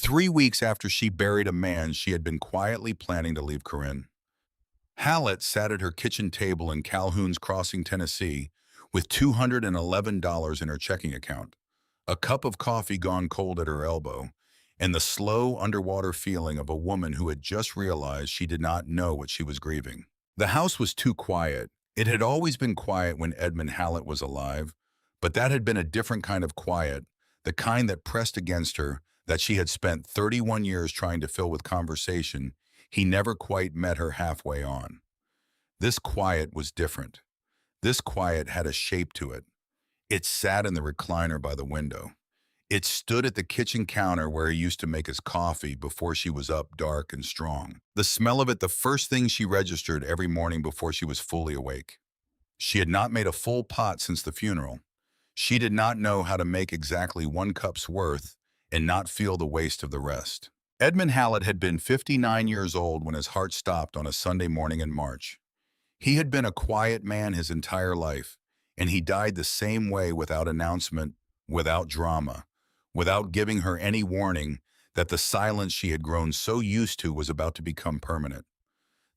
3 weeks after she buried a man she had been quietly planning to leave Corinne. Hallett sat at her kitchen table in Calhoun's Crossing, Tennessee, with $211 in her checking account, a cup of coffee gone cold at her elbow, and the slow underwater feeling of a woman who had just realized she did not know what she was grieving. The house was too quiet. It had always been quiet when Edmund Hallett was alive, but that had been a different kind of quiet, the kind that pressed against her, that she had spent 31 years trying to fill with conversation he never quite met her halfway on. This quiet was different. This quiet had a shape to it. It sat in the recliner by the window. It stood at the kitchen counter where he used to make his coffee before she was up dark and strong. The smell of it, the first thing she registered every morning before she was fully awake. She had not made a full pot since the funeral. She did not know how to make exactly 1 cup's worth and not feel the waste of the rest. Edmund Hallett had been 59 years old when his heart stopped on a Sunday morning in March. He had been a quiet man his entire life, and he died the same way, without announcement, without drama, without giving her any warning that the silence she had grown so used to was about to become permanent.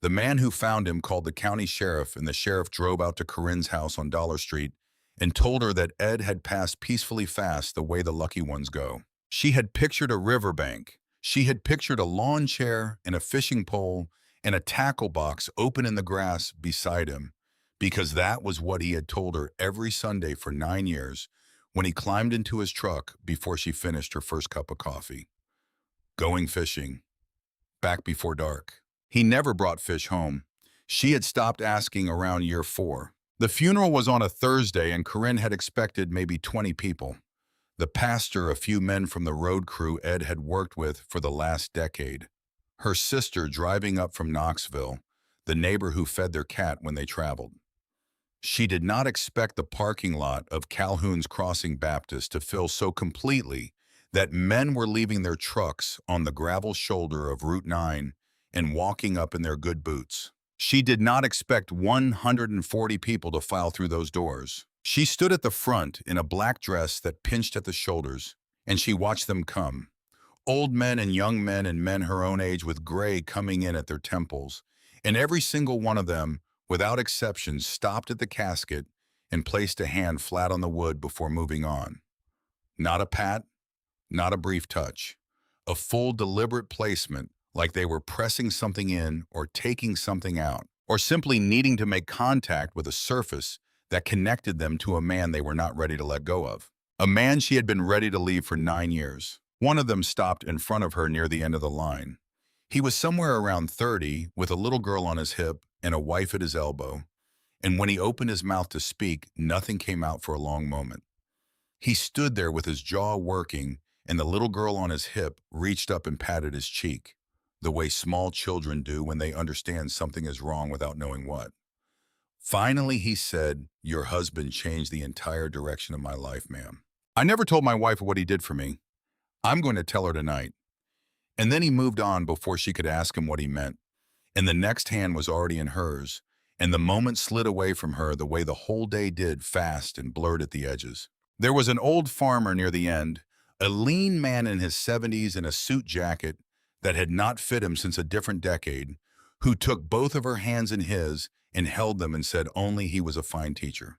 The man who found him called the county sheriff, and the sheriff drove out to Corinne's house on Dollar Street and told her that Ed had passed peacefully fast, the way the lucky ones go. She had pictured a riverbank. She had pictured a lawn chair and a fishing pole and a tackle box open in the grass beside him, because that was what he had told her every Sunday for 9 years when he climbed into his truck before she finished her first cup of coffee. Going fishing. Back before dark. He never brought fish home. She had stopped asking around year 4. The funeral was on a Thursday, and Corinne had expected maybe 20 people. The pastor, a few men from the road crew Ed had worked with for the last decade. Her sister driving up from Knoxville, the neighbor who fed their cat when they traveled. She did not expect the parking lot of Calhoun's Crossing Baptist to fill so completely that men were leaving their trucks on the gravel shoulder of Route 9 and walking up in their good boots. She did not expect 140 people to file through those doors. She stood at the front in a black dress that pinched at the shoulders, and she watched them come. Old men and young men and men her own age with gray coming in at their temples, and every single one of them, without exception, stopped at the casket and placed a hand flat on the wood before moving on. Not a pat, not a brief touch. A full deliberate placement, like they were pressing something in or taking something out, or simply needing to make contact with a surface that connected them to a man they were not ready to let go of. A man she had been ready to leave for 9 years. One of them stopped in front of her near the end of the line. He was somewhere around 30, with a little girl on his hip and a wife at his elbow, and when he opened his mouth to speak, nothing came out for a long moment. He stood there with his jaw working, and the little girl on his hip reached up and patted his cheek, the way small children do when they understand something is wrong without knowing what. Finally, he said, "Your husband changed the entire direction of my life, ma'am. I never told my wife what he did for me. I'm going to tell her tonight." And then he moved on before she could ask him what he meant. And the next hand was already in hers, and the moment slid away from her the way the whole day did, fast and blurred at the edges. There was an old farmer near the end, a lean man in his 70s in a suit jacket that had not fit him since a different decade, who took both of her hands in his and held them and said only he was a fine teacher.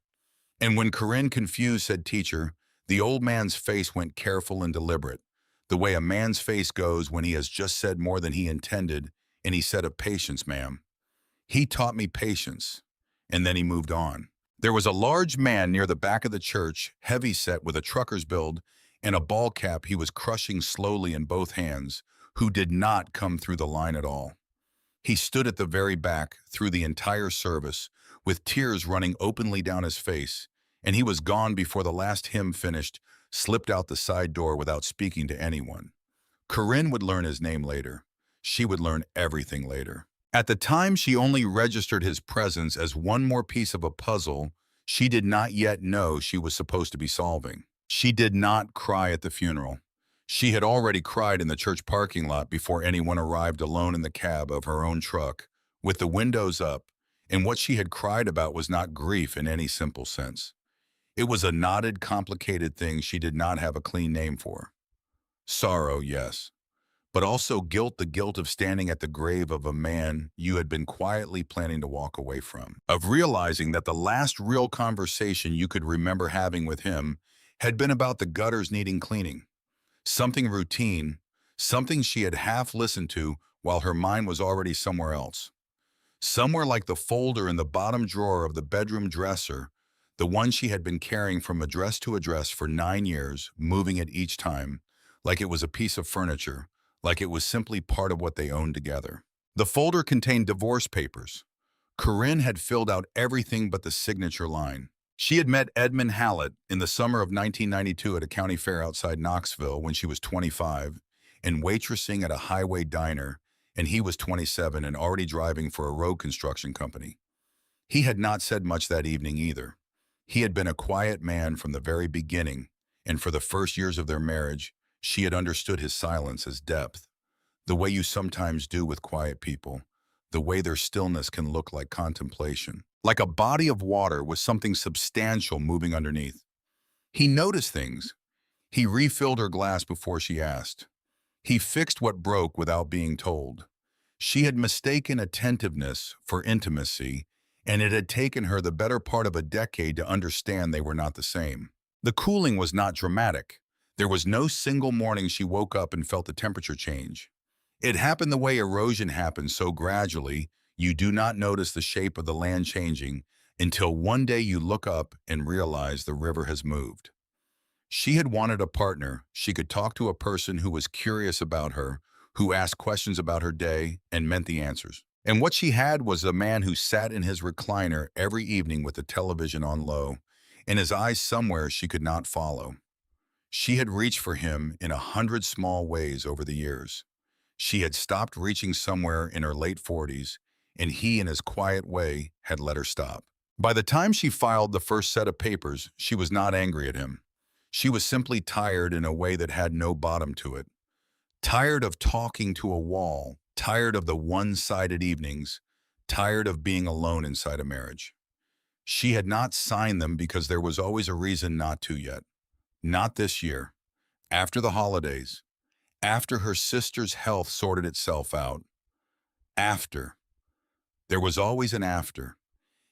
And when Corinne, confused, said teacher, the old man's face went careful and deliberate, the way a man's face goes when he has just said more than he intended, and he said of patience, "Ma'am. He taught me patience." And then he moved on. There was a large man near the back of the church, heavy-set with a trucker's build and a ball cap he was crushing slowly in both hands, who did not come through the line at all. He stood at the very back through the entire service, with tears running openly down his face, and he was gone before the last hymn finished, slipped out the side door without speaking to anyone. Corinne would learn his name later. She would learn everything later. At the time, she only registered his presence as one more piece of a puzzle she did not yet know she was supposed to be solving. She did not cry at the funeral. She had already cried in the church parking lot before anyone arrived, alone in the cab of her own truck, with the windows up, and what she had cried about was not grief in any simple sense. It was a knotted, complicated thing she did not have a clean name for. Sorrow, yes. but also guilt, the guilt of standing at the grave of a man you had been quietly planning to walk away from, of realizing that the last real conversation you could remember having with him had been about the gutters needing cleaning, something routine, something she had half listened to while her mind was already somewhere else. Somewhere like the folder in the bottom drawer of the bedroom dresser, the one she had been carrying from address to address for 9 years, moving it each time, like it was a piece of furniture, like it was simply part of what they owned together. The folder contained divorce papers. Corinne had filled out everything but the signature line. She had met Edmund Hallett in the summer of 1992 at a county fair outside Knoxville when she was 25 and waitressing at a highway diner, and he was 27 and already driving for a road construction company. He had not said much that evening either. He had been a quiet man from the very beginning, and for the first years of their marriage, she had understood his silence as depth, the way you sometimes do with quiet people, the way their stillness can look like contemplation, like a body of water with something substantial moving underneath. He noticed things. He refilled her glass before she asked. He fixed what broke without being told. She had mistaken attentiveness for intimacy, and it had taken her the better part of a decade to understand they were not the same. The cooling was not dramatic. There was no single morning she woke up and felt the temperature change. It happened the way erosion happens, so gradually, you do not notice the shape of the land changing until one day you look up and realize the river has moved. She had wanted a partner. She could talk to a person who was curious about her, who asked questions about her day and meant the answers. And what she had was a man who sat in his recliner every evening with the television on low, and his eyes somewhere she could not follow. She had reached for him in 100 small ways over the years. She had stopped reaching somewhere in her late 40s, and he, in his quiet way, had let her stop. By the time she filed the first set of papers, she was not angry at him. She was simply tired in a way that had no bottom to it. Tired of talking to a wall, tired of the one-sided evenings, tired of being alone inside a marriage. She had not signed them because there was always a reason not to yet. Not this year. After the holidays. After her sister's health sorted itself out. After. There was always an after.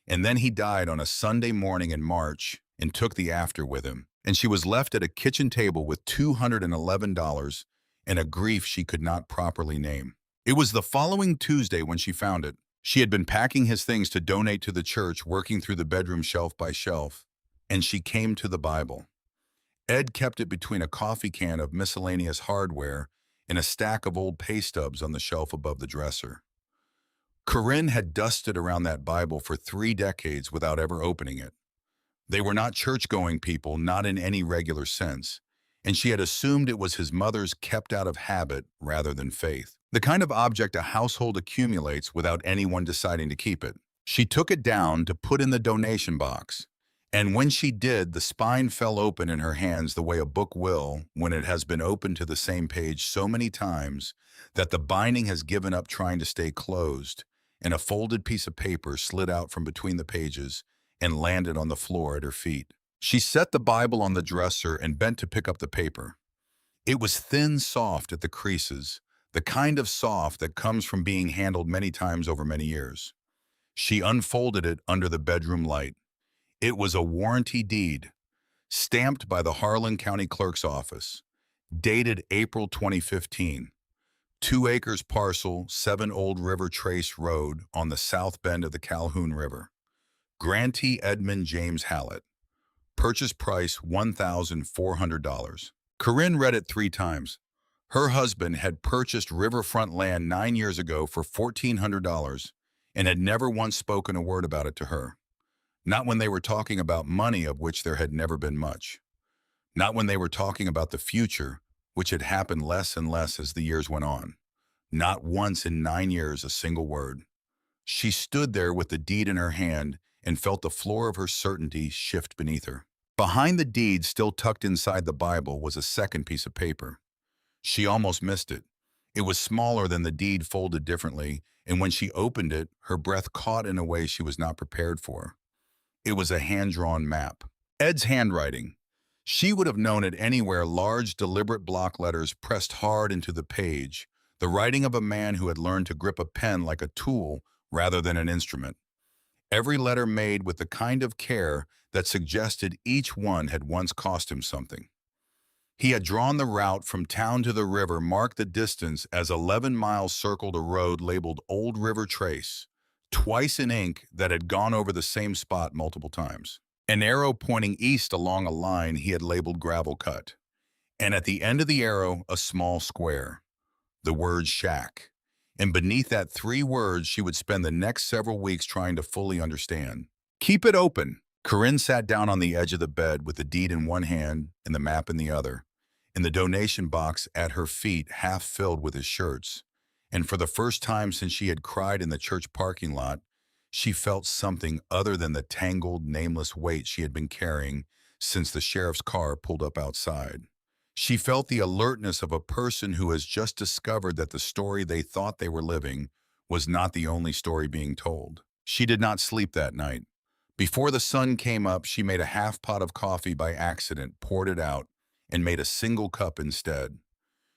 And then he died on a Sunday morning in March and took the after with him, and she was left at a kitchen table with $211 and a grief she could not properly name. It was the following Tuesday when she found it. She had been packing his things to donate to the church, working through the bedroom shelf by shelf, and she came to the Bible. Ed kept it between a coffee can of miscellaneous hardware and a stack of old pay stubs on the shelf above the dresser. Corinne had dusted around that Bible for 3 decades without ever opening it. They were not church-going people, not in any regular sense, and she had assumed it was his mother's kept out of habit rather than faith, the kind of object a household accumulates without anyone deciding to keep it. She took it down to put in the donation box, and when she did, the spine fell open in her hands the way a book will when it has been opened to the same page so many times that the binding has given up trying to stay closed, and a folded piece of paper slid out from between the pages and landed on the floor at her feet. She set the Bible on the dresser and bent to pick up the paper. It was thin, soft at the creases, the kind of soft that comes from being handled many times over many years. She unfolded it under the bedroom light. It was a warranty deed, stamped by the Harlan County Clerk's Office, dated April 2015. 2 acres parcel, 7 Old River Trace Road on the south bend of the Calhoun River. Grantee Edmund James Hallett. Purchase price $1,400. Corinne read it 3 times. Her husband had purchased riverfront land 9 years ago for $1,400 and had never once spoken a word about it to her. Not when they were talking about money, of which there had never been much. Not when they were talking about the future, which had happened less and less as the years went on. Not once in 9 years a single word. She stood there with the deed in her hand and felt the floor of her certainty shift beneath her. Behind the deed, still tucked inside the Bible, was a second piece of paper. She almost missed it. It was smaller than the deed, folded differently, and when she opened it, her breath caught in a way she was not prepared for. It was a hand-drawn map. Ed's handwriting. She would have known it anywhere, large, deliberate block letters pressed hard into the page, the writing of a man who had learned to grip a pen like a tool rather than an instrument. Every letter made with the kind of care that suggested each one had once cost him something. He had drawn the route from town to the river, marked the distance as 11 miles circled a road labeled Old River Trace, twice in ink that had gone over the same spot multiple times. An arrow pointing east along a line he had labeled Gravel Cut, and at the end of the arrow, a small square, the word shack. And beneath that, three words she would spend the next several weeks trying to fully understand. Keep it open. Corinne sat down on the edge of the bed with the deed in one hand and the map in the other, and the donation box at her feet half filled with his shirts. And for the first time since she had cried in the church parking lot, she felt something other than the tangled, nameless weight she had been carrying since the sheriff's car pulled up outside. She felt the alertness of a person who has just discovered that the story they thought they were living was not the only story being told. She did not sleep that night. Before the sun came up, she made a half pot of coffee by accident, poured it out, and made a single cup instead.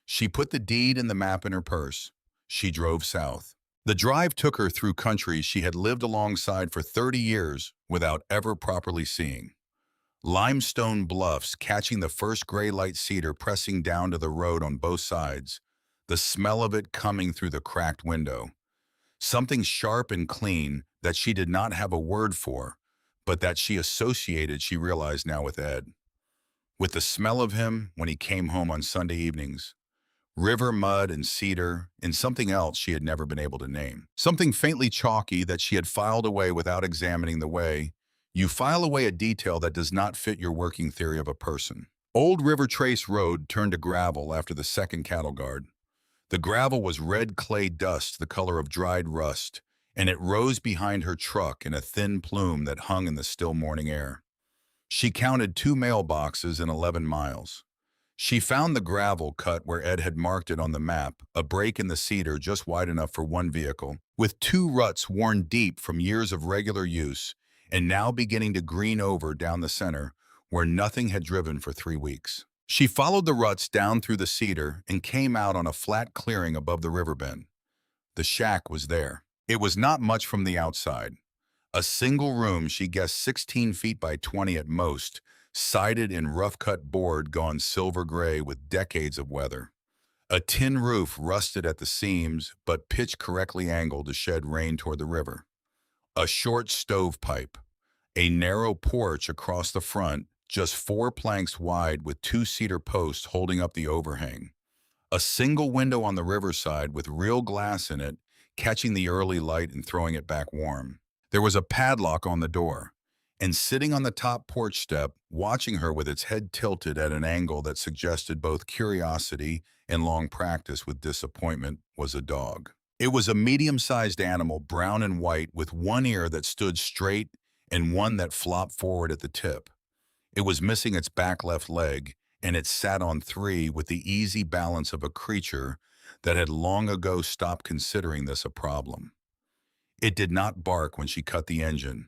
She put the deed and the map in her purse. She drove south. The drive took her through country she had lived alongside for 30 years without ever properly seeing. Limestone bluffs catching the first gray light cedar pressing down to the road on both sides, the smell of it coming through the cracked window. Something sharp and clean that she did not have a word for, but that she associated, she realized now, with Ed. With the smell of him when he came home on Sunday evenings. River mud and cedar, and something else she had never been able to name. Something faintly chalky that she had filed away without examining the way you file away a detail that does not fit your working theory of a person. Old River Trace Road turned to gravel after the second cattle guard. The gravel was red clay dust the color of dried rust, and it rose behind her truck in a thin plume that hung in the still morning air. She counted 2 mailboxes in 11 miles. She found the gravel cut where Ed had marked it on the map, a break in the cedar just wide enough for one vehicle, with 2 ruts worn deep from years of regular use, and now beginning to green over down the center, where nothing had driven for 3 weeks. She followed the ruts down through the cedar and came out on a flat clearing above the river bend. The shack was there. It was not much from the outside. A single room, she guessed 16 feet by 20 at most, sided in rough-cut board gone silver gray with decades of weather. A tin roof rusted at the seams, but pitched correctly angled to shed rain toward the river. A short stovepipe, a narrow porch across the front, just 4 planks wide with 2 cedar posts holding up the overhang. A single window on the riverside with real glass in it, catching the early light and throwing it back warm. There was a padlock on the door, and sitting on the top porch step, watching her with its head tilted at an angle that suggested both curiosity and long practice with disappointment, was a dog. It was a medium-sized animal, brown and white, with one ear that stood straight and one that flopped forward at the tip. It was missing its back left leg, and it sat on 3 with the easy balance of a creature that had long ago stopped considering this a problem. It did not bark when she cut the engine.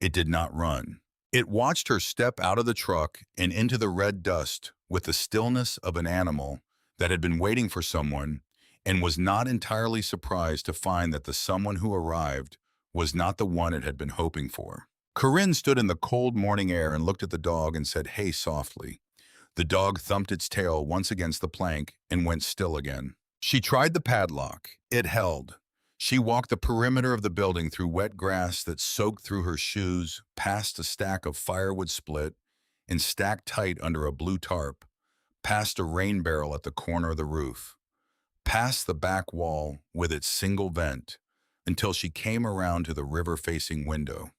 It did not run. It watched her step out of the truck and into the red dust with the stillness of an animal that had been waiting for someone and was not entirely surprised to find that the someone who arrived was not the one it had been hoping for. Corinne stood in the cold morning air and looked at the dog and said, "Hey," softly. The dog thumped its tail once against the plank and went still again. She tried the padlock. It held. She walked the perimeter of the building through wet grass that soaked through her shoes, past a stack of firewood split and stacked tight under a blue tarp, past a rain barrel at the corner of the roof, past the back wall with its single vent, until she came around to the river-facing window.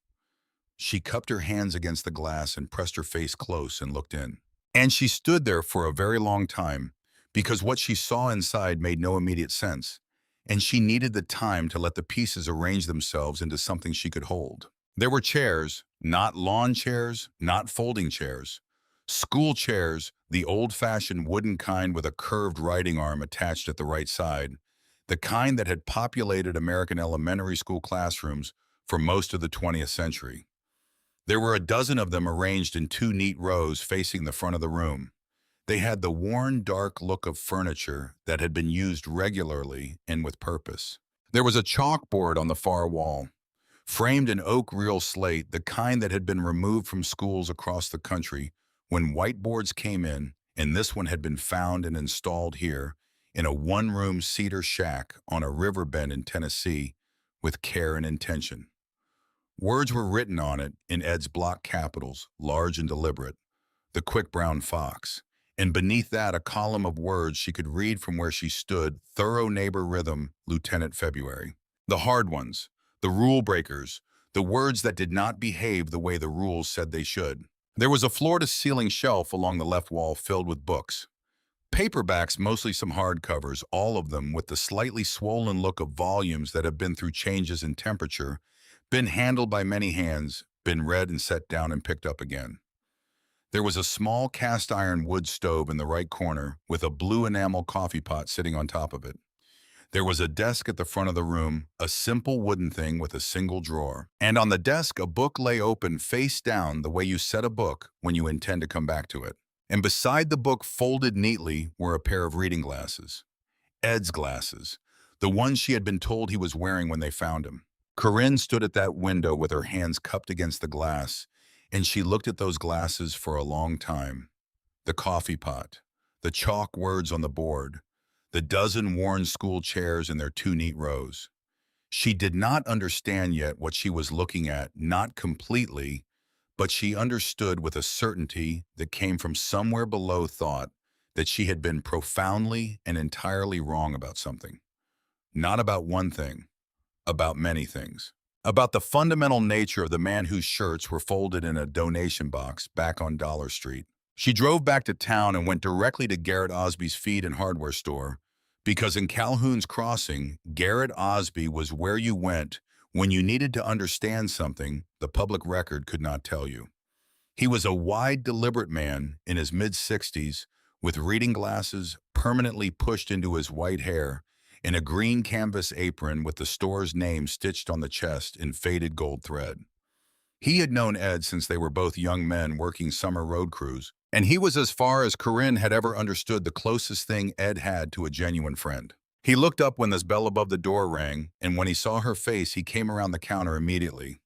She cupped her hands against the glass and pressed her face close and looked in. And she stood there for a very long time, because what she saw inside made no immediate sense, and she needed the time to let the pieces arrange themselves into something she could hold. There were chairs, not lawn chairs, not folding chairs. School chairs, the old-fashioned wooden kind with a curved writing arm attached at the right side, the kind that had populated American elementary school classrooms for most of the 20th century. There were a dozen of them arranged in 2 neat rows facing the front of the room. They had the worn, dark look of furniture that had been used regularly and with purpose. There was a chalkboard on the far wall, framed in oak real slate, the kind that had been removed from schools across the country when whiteboards came in, and this one had been found and installed here in a one-room cedar shack on a river bend in Tennessee with care and intention. Words were written on it in Ed's block capitals, large and deliberate, the quick brown fox. And beneath that, a column of words she could read from where she stood, thorough neighbor rhythm, Lieutenant February. The hard ones, the rule breakers, the words that did not behave the way the rules said they should. There was a floor-to-ceiling shelf along the left wall filled with books. Paperbacks, mostly some hardcovers, all of them with the slightly swollen look of volumes that have been through changes in temperature, been handled by many hands, been read and set down and picked up again. There was a small cast-iron wood stove in the right corner with a blue enamel coffee pot sitting on top of it. There was a desk at the front of the room, a simple wooden thing with a single drawer. And on the desk, a book lay open face down the way you set a book when you intend to come back to it. And beside the book, folded neatly, were a pair of reading glasses. Ed's glasses, the ones she had been told he was wearing when they found him. Corinne stood at that window with her hands cupped against the glass, and she looked at those glasses for a long time. The coffee pot, the chalk words on the board, the dozen worn school chairs in their two neat rows. She did not understand yet what she was looking at, not completely, but she understood with a certainty that came from somewhere below thought that she had been profoundly and entirely wrong about something. Not about one thing, about many things. About the fundamental nature of the man whose shirts were folded in a donation box back on Dollar Street. She drove back to town and went directly to Garrett Osby's feed and hardware store because in Calhoun's Crossing, Garrett Osby was where you went when you needed to understand something the public record could not tell you. He was a wide, deliberate man in his mid-60s with reading glasses permanently pushed into his white hair in a green canvas apron with the store's name stitched on the chest in faded gold thread. He had known Ed since they were both young men working summer road crews, and he was as far as Corinne had ever understood the closest thing Ed had to a genuine friend. He looked up when this bell above the door rang, and when he saw her face, he came around the counter immediately.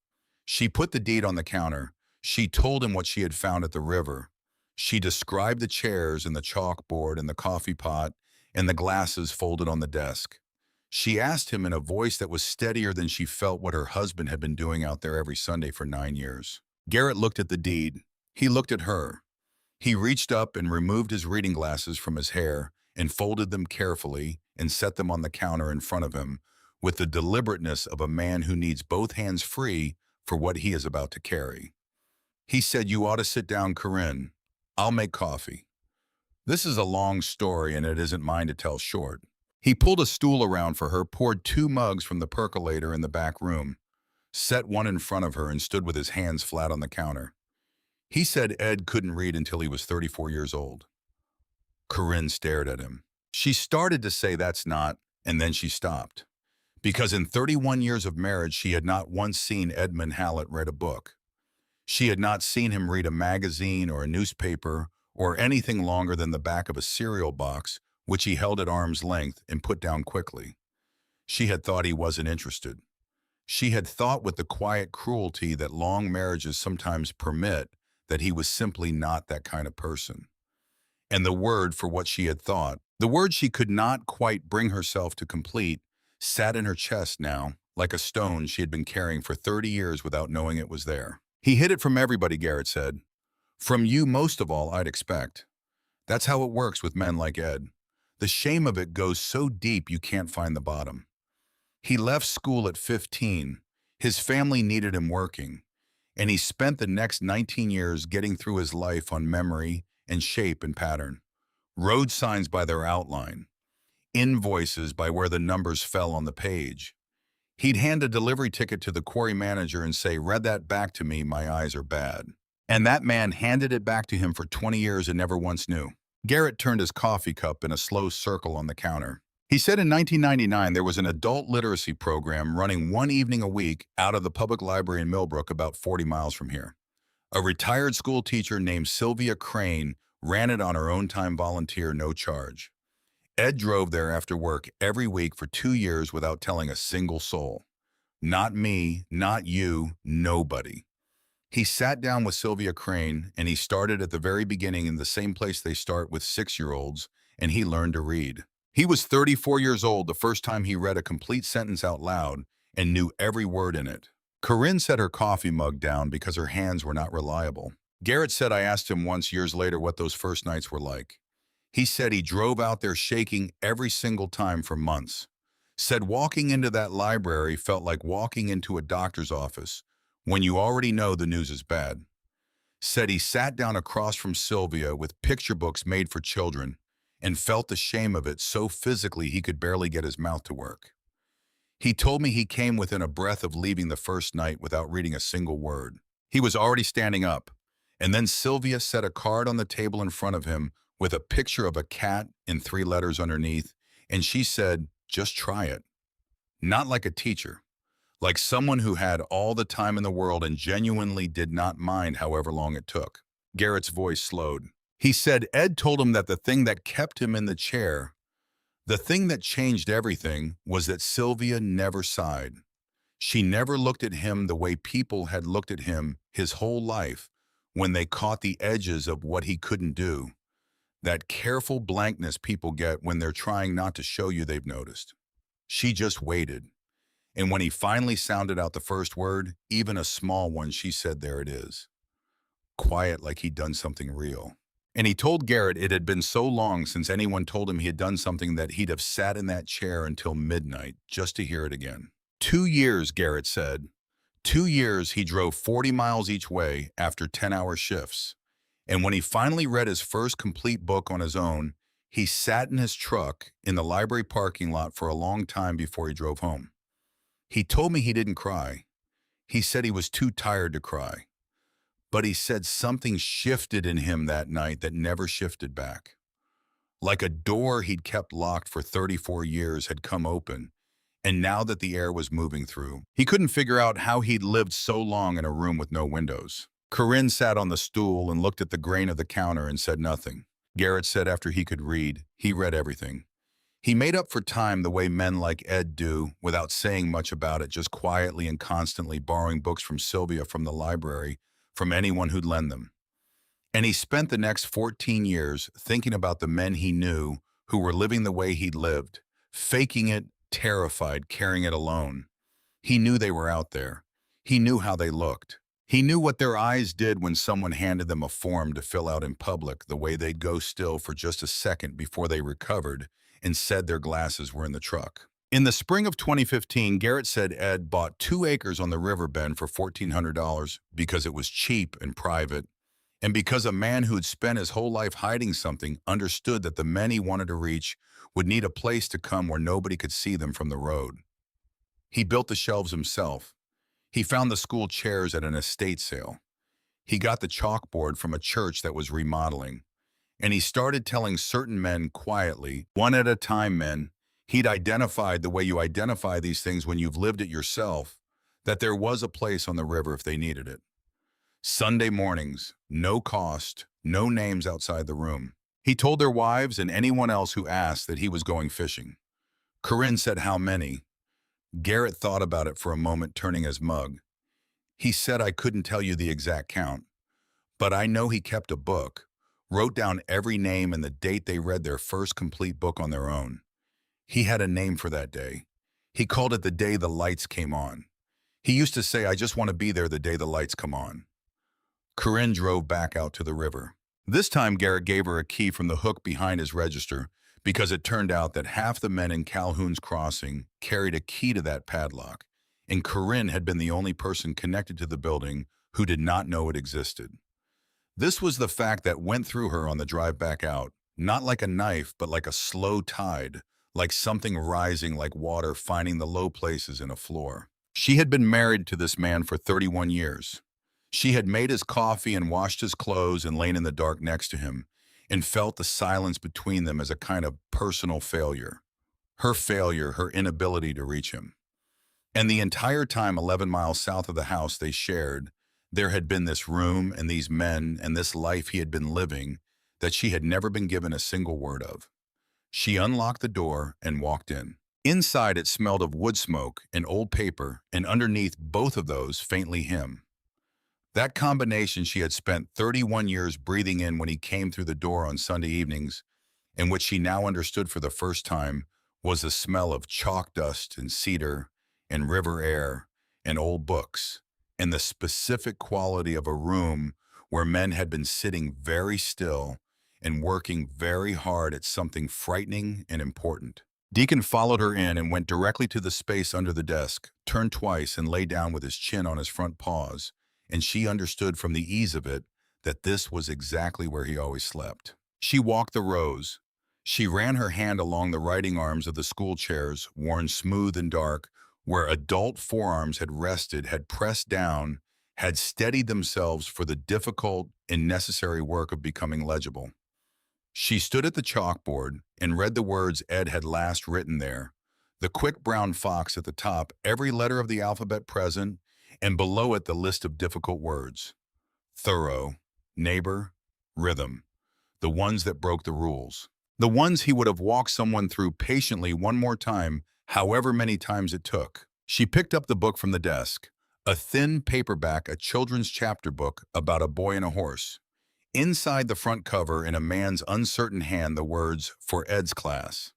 She put the deed on the counter. She told him what she had found at the river. She described the chairs and the chalkboard and the coffee pot and the glasses folded on the desk. She asked him in a voice that was steadier than she felt what her husband had been doing out there every Sunday for 9 years. Garrett looked at the deed. He looked at her. He reached up and removed his reading glasses from his hair and folded them carefully and set them on the counter in front of him with the deliberateness of a man who needs both hands free for what he is about to carry. He said, "You ought to sit down, Corinne. I'll make coffee." This is a long story, and it isn't mine to tell short. He pulled a stool around for her, poured 2 mugs from the percolator in the back room, set one in front of her, and stood with his hands flat on the counter. He said Ed couldn't read until he was 34 years old. Corinne stared at him. She started to say that's not, and then she stopped. Because in 31 years of marriage, she had not once seen Edmund Hallett read a book. She had not seen him read a magazine or a newspaper or anything longer than the back of a cereal box, which he held at arm's length and put down quickly. She had thought he wasn't interested. She had thought with the quiet cruelty that long marriages sometimes permit that he was simply not that kind of person. And the word for what she had thought, the word she could not quite bring herself to complete, sat in her chest now, like a stone she had been carrying for 30 years without knowing it was there. "He hid it from everybody," Garrett said. "From you most of all, I'd expect. That's how it works with men like Ed. The shame of it goes so deep you can't find the bottom. He left school at 15. His family needed him working. And he spent the next 19 years getting through his life on memory and shape and pattern. Road signs by their outline. Invoices by where the numbers fell on the page. He'd hand a delivery ticket to the quarry manager and say, 'Read that back to me, my eyes are bad.' And that man handed it back to him for 20 years and never once knew." Garrett turned his coffee cup in a slow circle on the counter. He said in 1999 there was an adult literacy program running one evening a week out of the public library in Millbrook about 40 miles from here. A retired school teacher named Sylvia Crane ran it on her own time volunteer, no charge. Ed drove there after work every week for 2 years without telling a single soul. Not me, not you, nobody. He sat down with Sylvia Crane, and he started at the very beginning in the same place they start with 6-year-olds, and he learned to read. He was 34 years old the first time he read a complete sentence out loud and knew every word in it. Corinne set her coffee mug down because her hands were not reliable. Garrett said I asked him once years later what those first nights were like. He said he drove out there shaking every single time for months. Said walking into that library felt like walking into a doctor's office when you already know the news is bad. Said he sat down across from Sylvia with picture books made for children and felt the shame of it so physically he could barely get his mouth to work. He told me he came within a breath of leaving the first night without reading a single word. He was already standing up, and then Sylvia set a card on the table in front of him with a picture of a cat in 3 letters underneath, and she said, "Just try it." Not like a teacher, like someone who had all the time in the world and genuinely did not mind however long it took. Garrett's voice slowed. He said Ed told him that the thing that kept him in the chair, the thing that changed everything, was that Sylvia never sighed. She never looked at him the way people had looked at him his whole life when they caught the edges of what he couldn't do. That careful blankness people get when they're trying not to show you they've noticed. She just waited. And when he finally sounded out the first word, even a small one, she said, "There it is." Quiet, like he'd done something real. And he told Garrett it had been so long since anyone told him he had done something that he'd have sat in that chair until midnight just to hear it again. 2 years, Garrett said. 2 years he drove 40 miles each way after 10-hour shifts. And when he finally read his first complete book on his own, he sat in his truck in the library parking lot for a long time before he drove home. He told me he didn't cry. He said he was too tired to cry. But he said something shifted in him that night that never shifted back. Like a door he'd kept locked for 34 years had come open, and now that the air was moving through, he couldn't figure out how he'd lived so long in a room with no windows. Corinne sat on the stool and looked at the grain of the counter and said nothing. Garrett said after he could read, he read everything. He made up for time the way men like Ed do, without saying much about it, just quietly and constantly borrowing books from Sylvia from the library, from anyone who'd lend them. And he spent the next 14 years thinking about the men he knew who were living the way he'd lived, faking it, terrified, carrying it alone. He knew they were out there. He knew how they looked. He knew what their eyes did when someone handed them a form to fill out in public, the way they'd go still for just a second before they recovered and said their glasses were in the truck. In the spring of 2015, Garrett said Ed bought 2 acres on the river bend for $1,400 because it was cheap and private, and because a man who had spent his whole life hiding something understood that the men he wanted to reach would need a place to come where nobody could see them from the road. He built the shelves himself. He found the school chairs at an estate sale. He got the chalkboard from a church that was remodeling. And he started telling certain men quietly, one at a time men, he'd identified the way you identify these things when you've lived it yourself, that there was a place on the river if they needed it. Sunday mornings, no cost, no names outside the room. He told their wives and anyone else who asked that he was going fishing. Corinne said, "How many?" Garrett thought about it for a moment, turning his mug. He said, "I couldn't tell you the exact count, but I know he kept a book, wrote down every name and the date they read their first complete book on their own. He had a name for that day. He called it the day the lights came on. He used to say, 'I just want to be there the day the lights come on.'" Corinne drove back out to the river. This time Garrett gave her a key from the hook behind his register, because it turned out that half the men in Calhoun's Crossing carried a key to that padlock, and Corinne had been the only person connected to the building who did not know it existed. This was the fact that went through her on the drive back out, not like a knife, but like a slow tide, like something rising like water finding the low places in a floor. She had been married to this man for 31 years. She had made his coffee and washed his clothes and lain in the dark next to him, and felt the silence between them as a kind of personal failure. Her failure, her inability to reach him. And the entire time 11 miles south of the house they shared, there had been this room and these men and this life he had been living that she had never been given a single word of. She unlocked the door and walked in. Inside, it smelled of wood smoke and old paper, and underneath both of those, faintly him. That combination she had spent 31 years breathing in when he came through the door on Sunday evenings, and which she now understood for the first time, was the smell of chalk dust and cedar and river air and old books, and the specific quality of a room where men had been sitting very still and working very hard at something frightening and important. Deacon followed her in and went directly to the space under the desk, turned twice and lay down with his chin on his front paws, and she understood from the ease of it that this was exactly where he always slept. She walked the rows. She ran her hand along the writing arms of the school chairs, worn smooth and dark, where adult forearms had rested, had pressed down, had steadied themselves for the difficult and necessary work of becoming legible. She stood at the chalkboard and read the words Ed had last written there, the quick brown fox at the top, every letter of the alphabet present, and below it the list of difficult words. Thorough, neighbor, rhythm, the ones that broke the rules. The ones he would have walked someone through patiently one more time, however many times it took. She picked up the book from the desk, a thin paperback, a children's chapter book about a boy and a horse. Inside the front cover, in a man's uncertain hand, the words, "For Ed's class."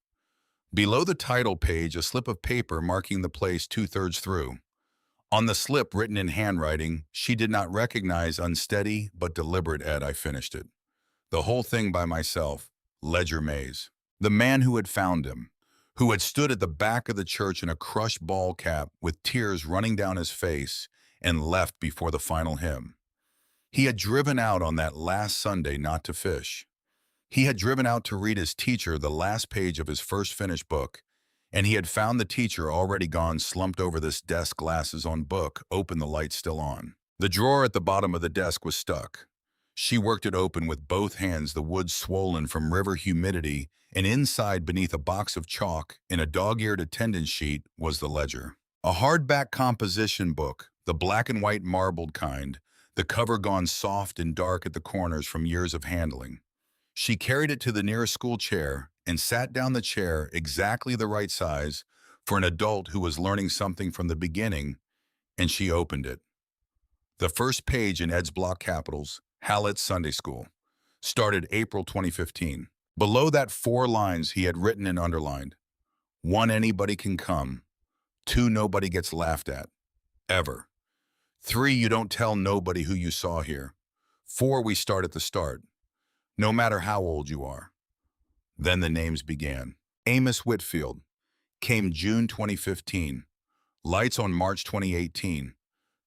Below the title page, a slip of paper marking the place 2/3 through. On the slip, written in handwriting, she did not recognize unsteady but deliberate Ed. I finished it. The whole thing by myself. Ledger Mays. The man who had found him, who had stood at the back of the church in a crushed ball cap with tears running down his face and left before the final hymn. He had driven out on that last Sunday not to fish. He had driven out to read his teacher the last page of his first finished book, and he had found the teacher already gone, slumped over this desk, glasses on book, open, the light still on. The drawer at the bottom of the desk was stuck. She worked it open with both hands, the wood swollen from river humidity, and inside, beneath a box of chalk and a dog-eared attendance sheet, was the ledger. A hardback composition book, the black and white marbled kind, the cover gone soft and dark at the corners from years of handling. She carried it to the nearest school chair and sat down the chair exactly the right size for an adult who was learning something from the beginning, and she opened it. The first page in Ed's block capitals, Hallett's Sunday School, started April 2015. Below that, 4 lines he had written and underlined. 1, anybody can come. 2, nobody gets laughed at. Ever. 3, you don't tell nobody who you saw here. 4, we start at the start. No matter how old you are. Then the names began. Amos Whitfield. Came June 2015. Lights on March 2018.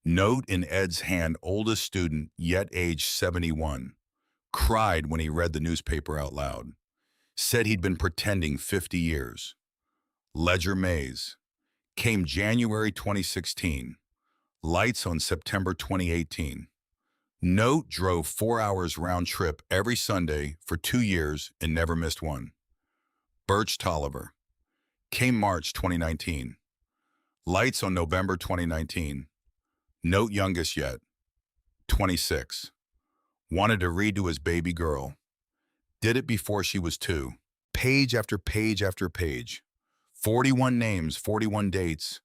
Note in Ed's hand, oldest student, yet age 71. Cried when he read the newspaper out loud. Said he'd been pretending 50 years. Ledger Mays. Came January 2016. Lights on September 2018. Note drove 4 hours round trip every Sunday for 2 years and never missed one. Birch Tolliver. Came March 2019. Lights on November 2019. Note youngest yet. 26. Wanted to read to his baby girl. Did it before she was 2. Page after page after page. 41 names, 41 dates.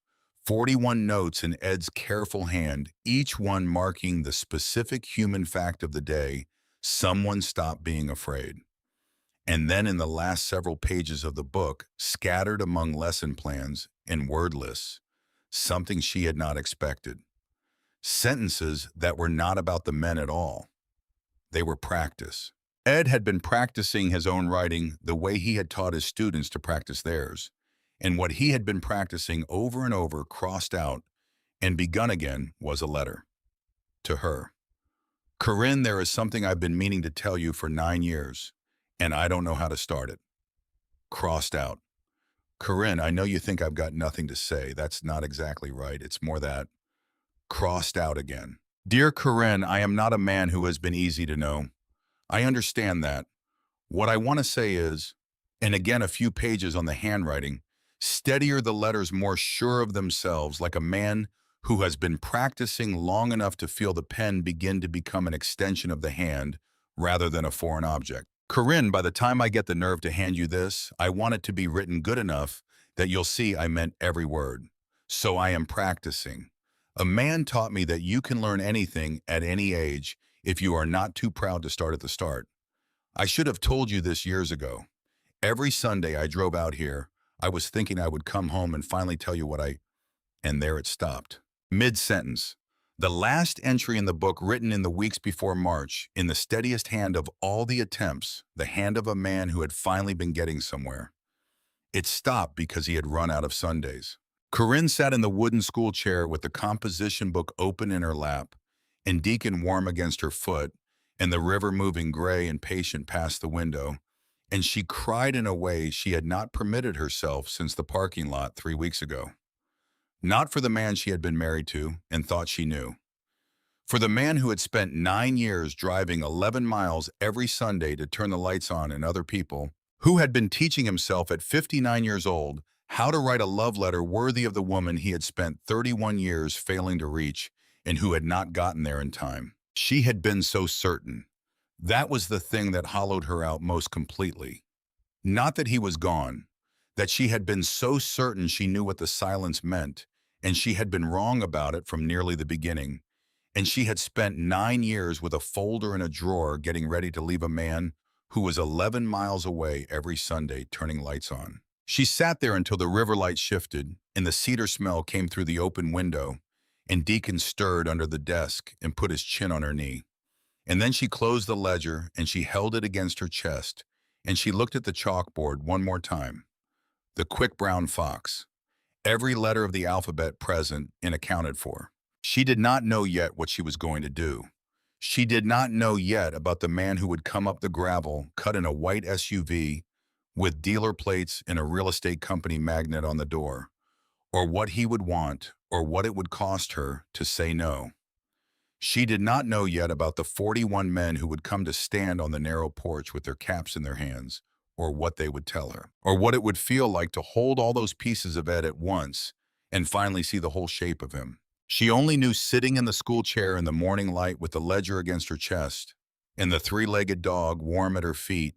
41 notes in Ed's careful hand, each one marking the specific human fact of the day: someone stopped being afraid. And then in the last several pages of the book, scattered among lesson plans and word lists, something she had not expected. Sentences that were not about the men at all. They were practice. Ed had been practicing his own writing the way he had taught his students to practice theirs. And what he had been practicing over and over, crossed out and begun again, was a letter. To her. Corinne, there is something I've been meaning to tell you for 9 years, and I don't know how to start it. Crossed out. Corinne, I know you think I've got nothing to say. That's not exactly right. It's more that. Crossed out again. Dear Corinne, I am not a man who has been easy to know. I understand that. What I want to say is, and again a few pages on the handwriting, steadier the letters, more sure of themselves, like a man who has been practicing long enough to feel the pen begin to become an extension of the hand rather than a foreign object. Corinne, by the time I get the nerve to hand you this, I want it to be written good enough that you'll see I meant every word. So I am practicing. A man taught me that you can learn anything at any age if you are not too proud to start at the start. I should have told you this years ago. Every Sunday I drove out here, I was thinking I would come home and finally tell you what I... And there it stopped. Mid-sentence. The last entry in the book written in the weeks before March, in the steadiest hand of all the attempts, the hand of a man who had finally been getting somewhere. It stopped because he had run out of Sundays. Corinne sat in the wooden school chair with the composition book open in her lap, and Deacon warm against her foot, and the river moving gray and patient past the window, and she cried in a way she had not permitted herself since the parking lot 3 weeks ago. Not for the man she had been married to and thought she knew. For the man who had spent 9 years driving 11 miles every Sunday to turn the lights on in other people, who had been teaching himself at 59 years old how to write a love letter worthy of the woman he had spent 31 years failing to reach and who had not gotten there in time. She had been so certain. That was the thing that hollowed her out most completely. Not that he was gone, that she had been so certain she knew what the silence meant, and she had been wrong about it from nearly the beginning, and she had spent 9 years with a folder in a drawer getting ready to leave a man who was 11 miles away every Sunday turning lights on. She sat there until the river light shifted and the cedar smell came through the open window, and Deacon stirred under the desk and put his chin on her knee. And then she closed the ledger and she held it against her chest, and she looked at the chalkboard one more time. The quick brown fox. Every letter of the alphabet present and accounted for. She did not know yet what she was going to do. She did not know yet about the man who would come up the gravel, cut in a white SUV, with dealer plates and a real estate company magnet on the door, or what he would want, or what it would cost her to say no. She did not know yet about the 41 men who would come to stand on the narrow porch with their caps in their hands, or what they would tell her, or what it would feel like to hold all those pieces of Ed at once and finally see the whole shape of him. She only knew sitting in the school chair in the morning light with the ledger against her chest, and the three-legged dog warm at her feet,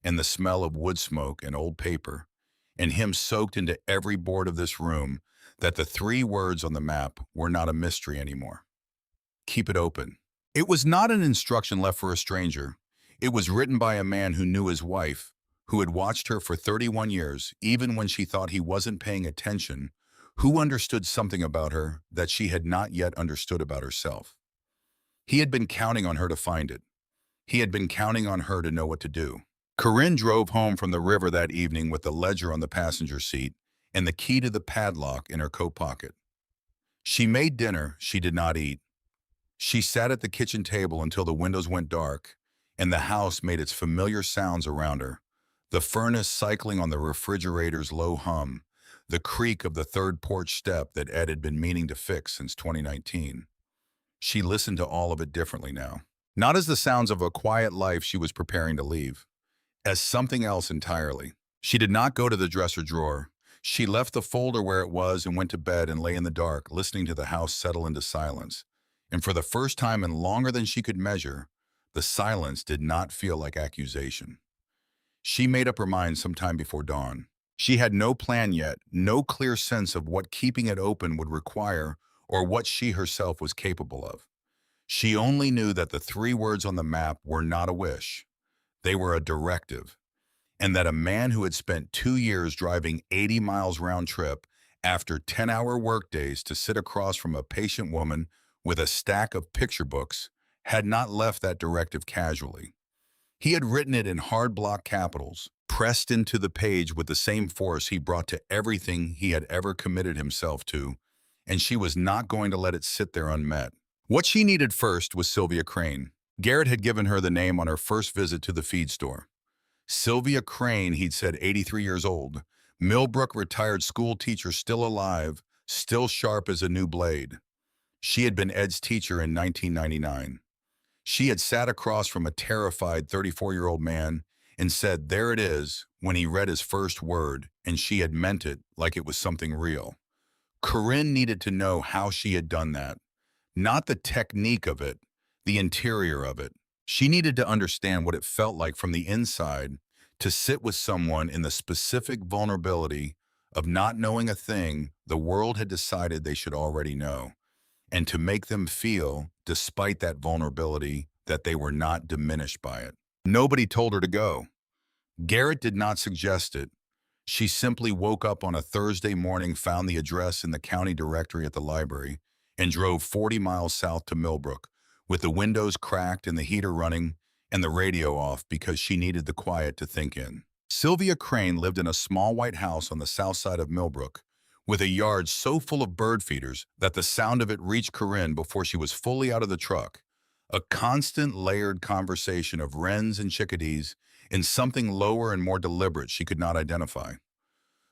and the smell of wood smoke and old paper, and him soaked into every board of this room, that the 3 words on the map were not a mystery anymore. Keep it open. It was not an instruction left for a stranger. It was written by a man who knew his wife, who had watched her for 31 years, even when she thought he wasn't paying attention, who understood something about her that she had not yet understood about herself. He had been counting on her to find it. He had been counting on her to know what to do. Corinne drove home from the river that evening with the ledger on the passenger seat and the key to the padlock in her coat pocket. She made dinner she did not eat. She sat at the kitchen table until the windows went dark and the house made its familiar sounds around her, the furnace cycling on the refrigerator's low hum, the creak of the third porch step that Ed had been meaning to fix since 2019. She listened to all of it differently now. Not as the sounds of a quiet life she was preparing to leave, as something else entirely. She did not go to the dresser drawer. She left the folder where it was and went to bed and lay in the dark, listening to the house settle into silence. And for the first time in longer than she could measure, the silence did not feel like accusation. She made up her mind sometime before dawn. She had no plan yet, no clear sense of what keeping it open would require or what she herself was capable of. She only knew that the 3 words on the map were not a wish. They were a directive, and that a man who had spent 2 years driving 80 miles round trip after 10-hour workdays to sit across from a patient woman with a stack of picture books had not left that directive casually. He had written it in hard block capitals, pressed into the page with the same force he brought to everything he had ever committed himself to, and she was not going to let it sit there unmet. What she needed first was Sylvia Crane. Garrett had given her the name on her first visit to the feed store. Sylvia Crane, he'd said, 83 years old, Millbrook retired school teacher, still alive, still sharp as a new blade. She had been Ed's teacher in 1999. She had sat across from a terrified 34-year-old man and said, "There it is," when he read his first word, and she had meant it like it was something real. Corinne needed to know how she had done that. Not the technique of it, the interior of it. She needed to understand what it felt like from the inside to sit with someone in the specific vulnerability of not knowing a thing the world had decided they should already know, and to make them feel, despite that vulnerability, that they were not diminished by it. Nobody told her to go. Garrett did not suggest it. She simply woke up on a Thursday morning, found the address in the county directory at the library, and drove 40 miles south to Millbrook, with the windows cracked and the heater running and the radio off because she needed the quiet to think in. Sylvia Crane lived in a small white house on the south side of Millbrook, with a yard so full of bird feeders that the sound of it reached Corinne before she was fully out of the truck. A constant layered conversation of wrens and chickadees in something lower and more deliberate she could not identify.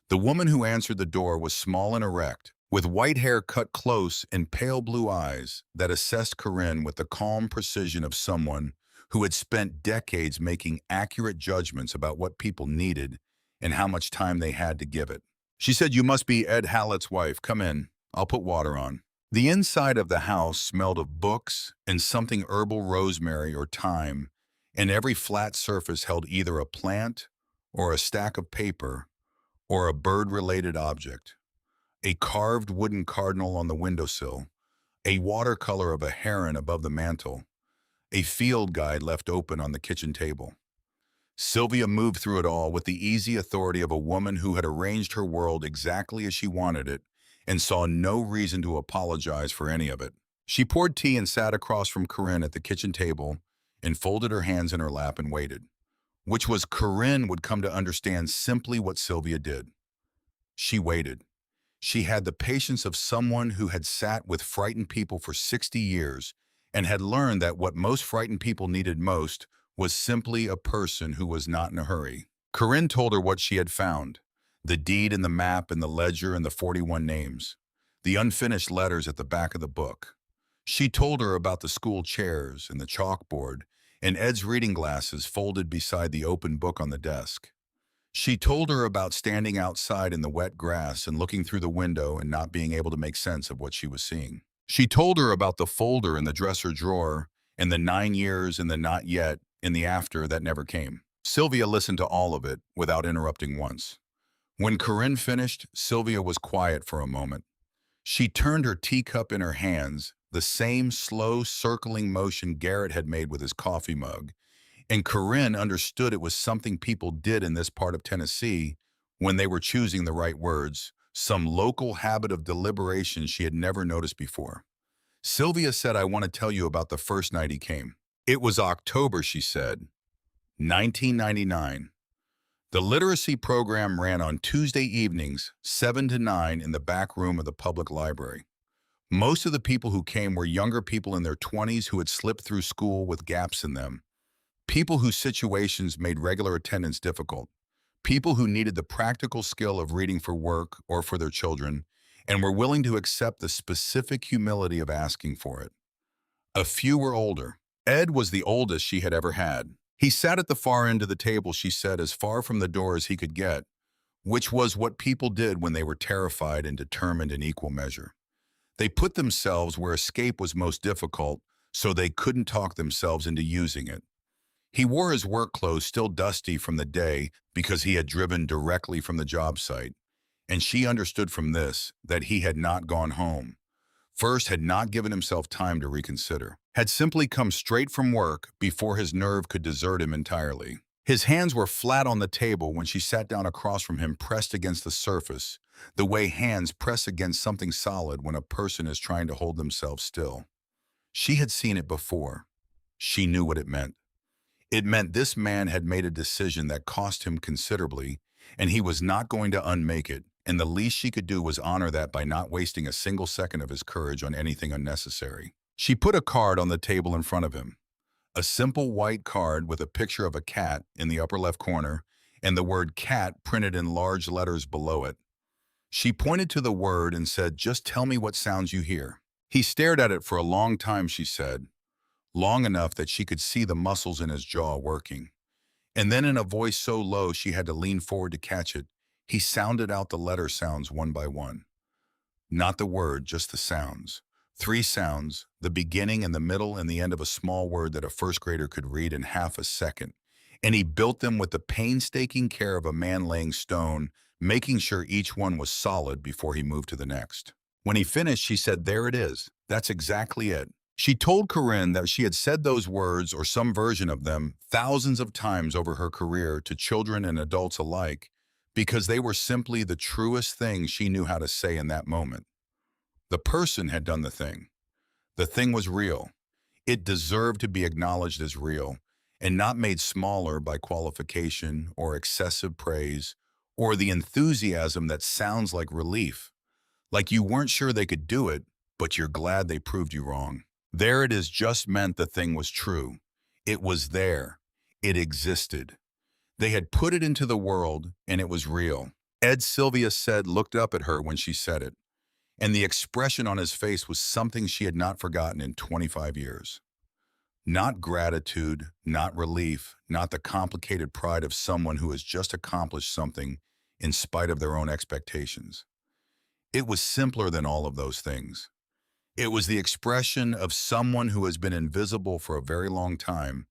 The woman who answered the door was small and erect, with white hair cut close and pale blue eyes that assessed Corinne with the calm precision of someone who had spent decades making accurate judgments about what people needed and how much time they had to give it. She said, "You must be Ed Hallett's wife. Come in. I'll put water on." The inside of the house smelled of books and something herbal, rosemary or thyme, and every flat surface held either a plant or a stack of paper or a bird-related object. A carved wooden cardinal on the windowsill, a watercolor of a heron above the mantel, a field guide left open on the kitchen table. Sylvia moved through it all with the easy authority of a woman who had arranged her world exactly as she wanted it and saw no reason to apologize for any of it. She poured tea and sat across from Corinne at the kitchen table and folded her hands in her lap and waited, which was Corinne would come to understand simply what Sylvia did. She waited. She had the patience of someone who had sat with frightened people for 60 years and had learned that what most frightened people needed most was simply a person who was not in a hurry. Corinne told her what she had found: the deed and the map and the ledger and the 41 names, the unfinished letters at the back of the book. She told her about the school chairs and the chalkboard and Ed's reading glasses folded beside the open book on the desk. She told her about standing outside in the wet grass and looking through the window and not being able to make sense of what she was seeing. She told her about the folder in the dresser drawer and the 9 years and the not yet and the after that never came. Sylvia listened to all of it without interrupting once. When Corinne finished, Sylvia was quiet for a moment. She turned her teacup in her hands, the same slow circling motion Garrett had made with his coffee mug, and Corinne understood it was something people did in this part of Tennessee when they were choosing the right words, some local habit of deliberation she had never noticed before. Sylvia said, "I want to tell you about the first night he came." It was October, she said, 1999. The literacy program ran on Tuesday evenings, 7 to 9, in the back room of the public library. Most of the people who came were younger people in their 20s who had slipped through school with gaps in them. People whose situations made regular attendance difficult. People who needed the practical skill of reading for work or for their children and were willing to accept the specific humility of asking for it. A few were older. Ed was the oldest she had ever had. He sat at the far end of the table, she said, as far from the door as he could get, which was what people did when they were terrified and determined in equal measure. They put themselves where escape was most difficult, so they couldn't talk themselves into using it. He wore his work clothes still dusty from the day because he had driven directly from the job site, and she understood from this that he had not gone home. First, had not given himself time to reconsider, had simply come straight from work before his nerve could desert him entirely. His hands were flat on the table when she sat down across from him, pressed against the surface, the way hands press against something solid when a person is trying to hold themselves still. She had seen it before. She knew what it meant. It meant this man had made a decision that cost him considerably, and he was not going to unmake it, and the least she could do was honor that by not wasting a single second of his courage on anything unnecessary. She put a card on the table in front of him, a simple white card with a picture of a cat in the upper left corner and the word cat printed in large letters below it. She pointed to the word and said, "Just tell me what sounds you hear." He stared at it for a long time, she said, long enough that she could see the muscles in his jaw working. And then in a voice so low she had to lean forward to catch it, he sounded out the letter sounds one by one. Not the word, just the sounds. Three sounds, the beginning and the middle and the end of a small word that a first grader could read in half a second. And he built them with the painstaking care of a man laying stone, making sure each one was solid before he moved to the next. When he finished, she said, "There it is. That's exactly it." She told Corinne that she had said those words or some version of them thousands of times over her career to children and adults alike because they were simply the truest things she knew how to say in that moment. The person had done the thing. The thing was real. It deserved to be acknowledged as real and not made smaller by qualification or excessive praise or the enthusiasm that sounds like relief, like you weren't sure they could do it, but you're glad they proved you wrong. There it is just meant the thing was true. It was there. It existed. They had put it into the world, and it was real. Ed, Sylvia said, looked up at her when she said it, and the expression on his face was something she had not forgotten in 25 years. Not gratitude, not relief, not the complicated pride of someone who has just accomplished something in spite of their own expectations. It was simpler than all of those things. It was the expression of someone who has been invisible for a very long time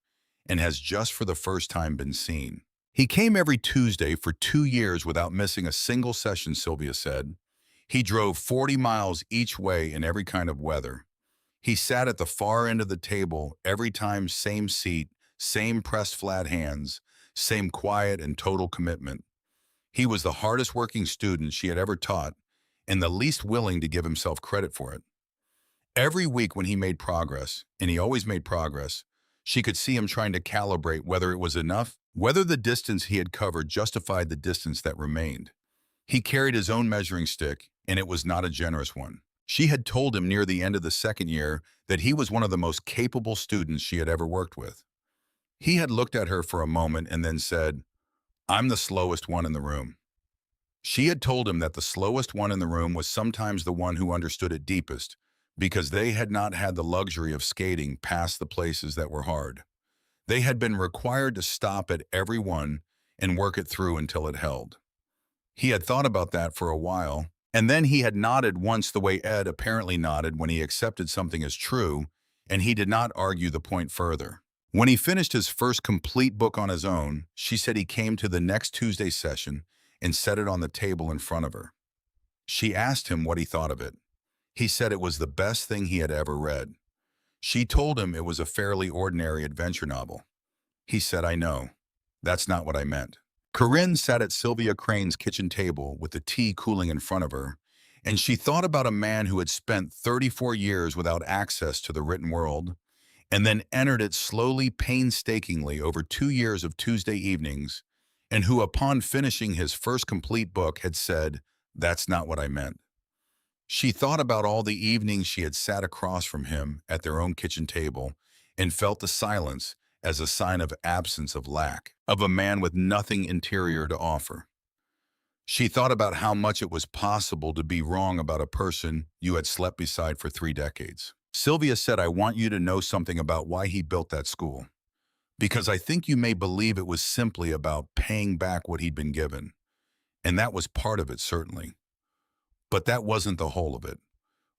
and has just for the first time been seen. He came every Tuesday for 2 years without missing a single session, Sylvia said. He drove 40 miles each way in every kind of weather. He sat at the far end of the table every time, same seat, same pressed flat hands, same quiet and total commitment. He was the hardest working student she had ever taught and the least willing to give himself credit for it. Every week when he made progress, and he always made progress, she could see him trying to calibrate whether it was enough, whether the distance he had covered justified the distance that remained. He carried his own measuring stick, and it was not a generous one. She had told him near the end of the second year that he was one of the most capable students she had ever worked with. He had looked at her for a moment and then said, "I'm the slowest one in the room." She had told him that the slowest one in the room was sometimes the one who understood it deepest, because they had not had the luxury of skating past the places that were hard. They had been required to stop at every one and work it through until it held. He had thought about that for a while, and then he had nodded once the way Ed apparently nodded when he accepted something as true, and he did not argue the point further. When he finished his first complete book on his own, she said he came to the next Tuesday session and set it on the table in front of her. She asked him what he thought of it. He said it was the best thing he had ever read. She told him it was a fairly ordinary adventure novel. He said, "I know. That's not what I meant." Corinne sat at Sylvia Crane's kitchen table with the tea cooling in front of her, and she thought about a man who had spent 34 years without access to the written world, and then entered it slowly, painstakingly over 2 years of Tuesday evenings, and who, upon finishing his first complete book, had said, "That's not what I meant." She thought about all the evenings she had sat across from him at their own kitchen table and felt the silence as a sign of absence, of lack, of a man with nothing interior to offer. She thought about how much it was possible to be wrong about a person you had slept beside for 3 decades. Sylvia said, "I want you to know something about why he built that school, because I think you may believe it was simply about paying back what he'd been given. And that was part of it, certainly. But that wasn't the whole of it.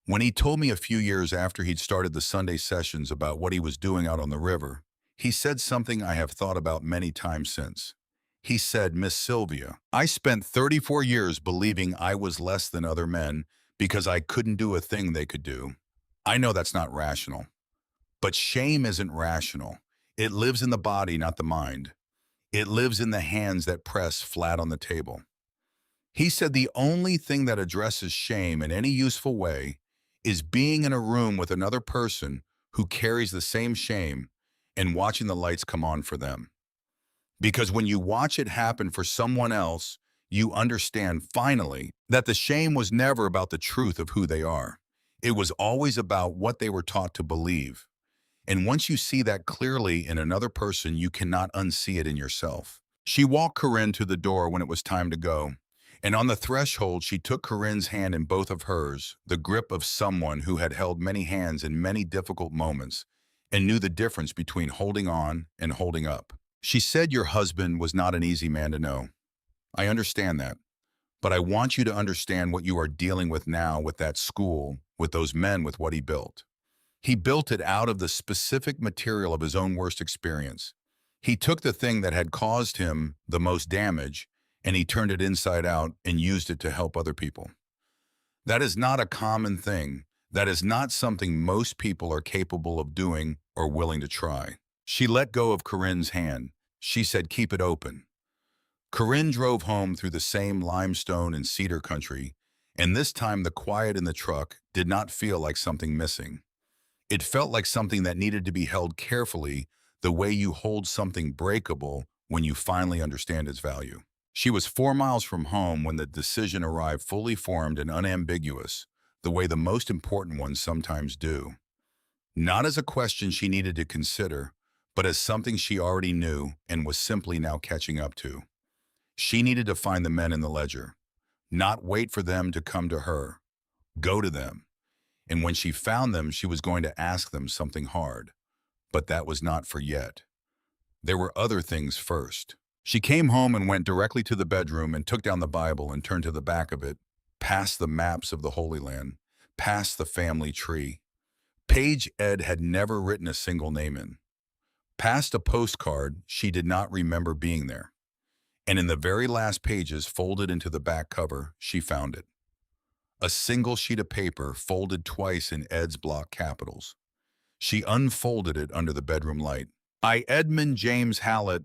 When he told me a few years after he'd started the Sunday sessions about what he was doing out on the river, he said something I have thought about many times since. He said, "Miss Sylvia, I spent 34 years believing I was less than other men because I couldn't do a thing they could do. I know that's not rational. But shame isn't rational. It lives in the body, not the mind. It lives in the hands that press flat on the table." He said the only thing that addresses shame in any useful way is being in a room with another person who carries the same shame and watching the lights come on for them. Because when you watch it happen for someone else, you understand finally that the shame was never about the truth of who they are. It was always about what they were taught to believe. And once you see that clearly in another person, you cannot unsee it in yourself. She walked Corinne to the door when it was time to go. And on the threshold, she took Corinne's hand in both of hers, the grip of someone who had held many hands in many difficult moments and knew the difference between holding on and holding up. She said, "Your husband was not an easy man to know. I understand that. But I want you to understand what you are dealing with now with that school, with those men, with what he built. He built it out of the specific material of his own worst experience. He took the thing that had caused him the most damage and he turned it inside out and used it to help other people. That is not a common thing. That is not something most people are capable of doing or willing to try. She let go of Corinne's hand. She said, "Keep it open." Corinne drove home through the same limestone and cedar country, and this time the quiet in the truck did not feel like something missing. It felt like something that needed to be held carefully, the way you hold something breakable when you finally understand its value. She was 4 miles from home when the decision arrived fully formed and unambiguous, the way the most important ones sometimes do. Not as a question she needed to consider, but as something she already knew and was simply now catching up to. She needed to find the men in the ledger, not wait for them to come to her. Go to them. And when she found them, she was going to ask them something hard. But that was not for yet. There were other things first. She came home and went directly to the bedroom and took down the Bible and turned to the back of it, past the maps of the Holy Land, past the family tree. Page Ed had never written a single name in. Past a postcard she did not remember being there. And in the very last pages, folded into the back cover, she found it. A single sheet of paper folded twice in Ed's block capitals. She unfolded it under the bedroom light. I, Edmund James Hallett,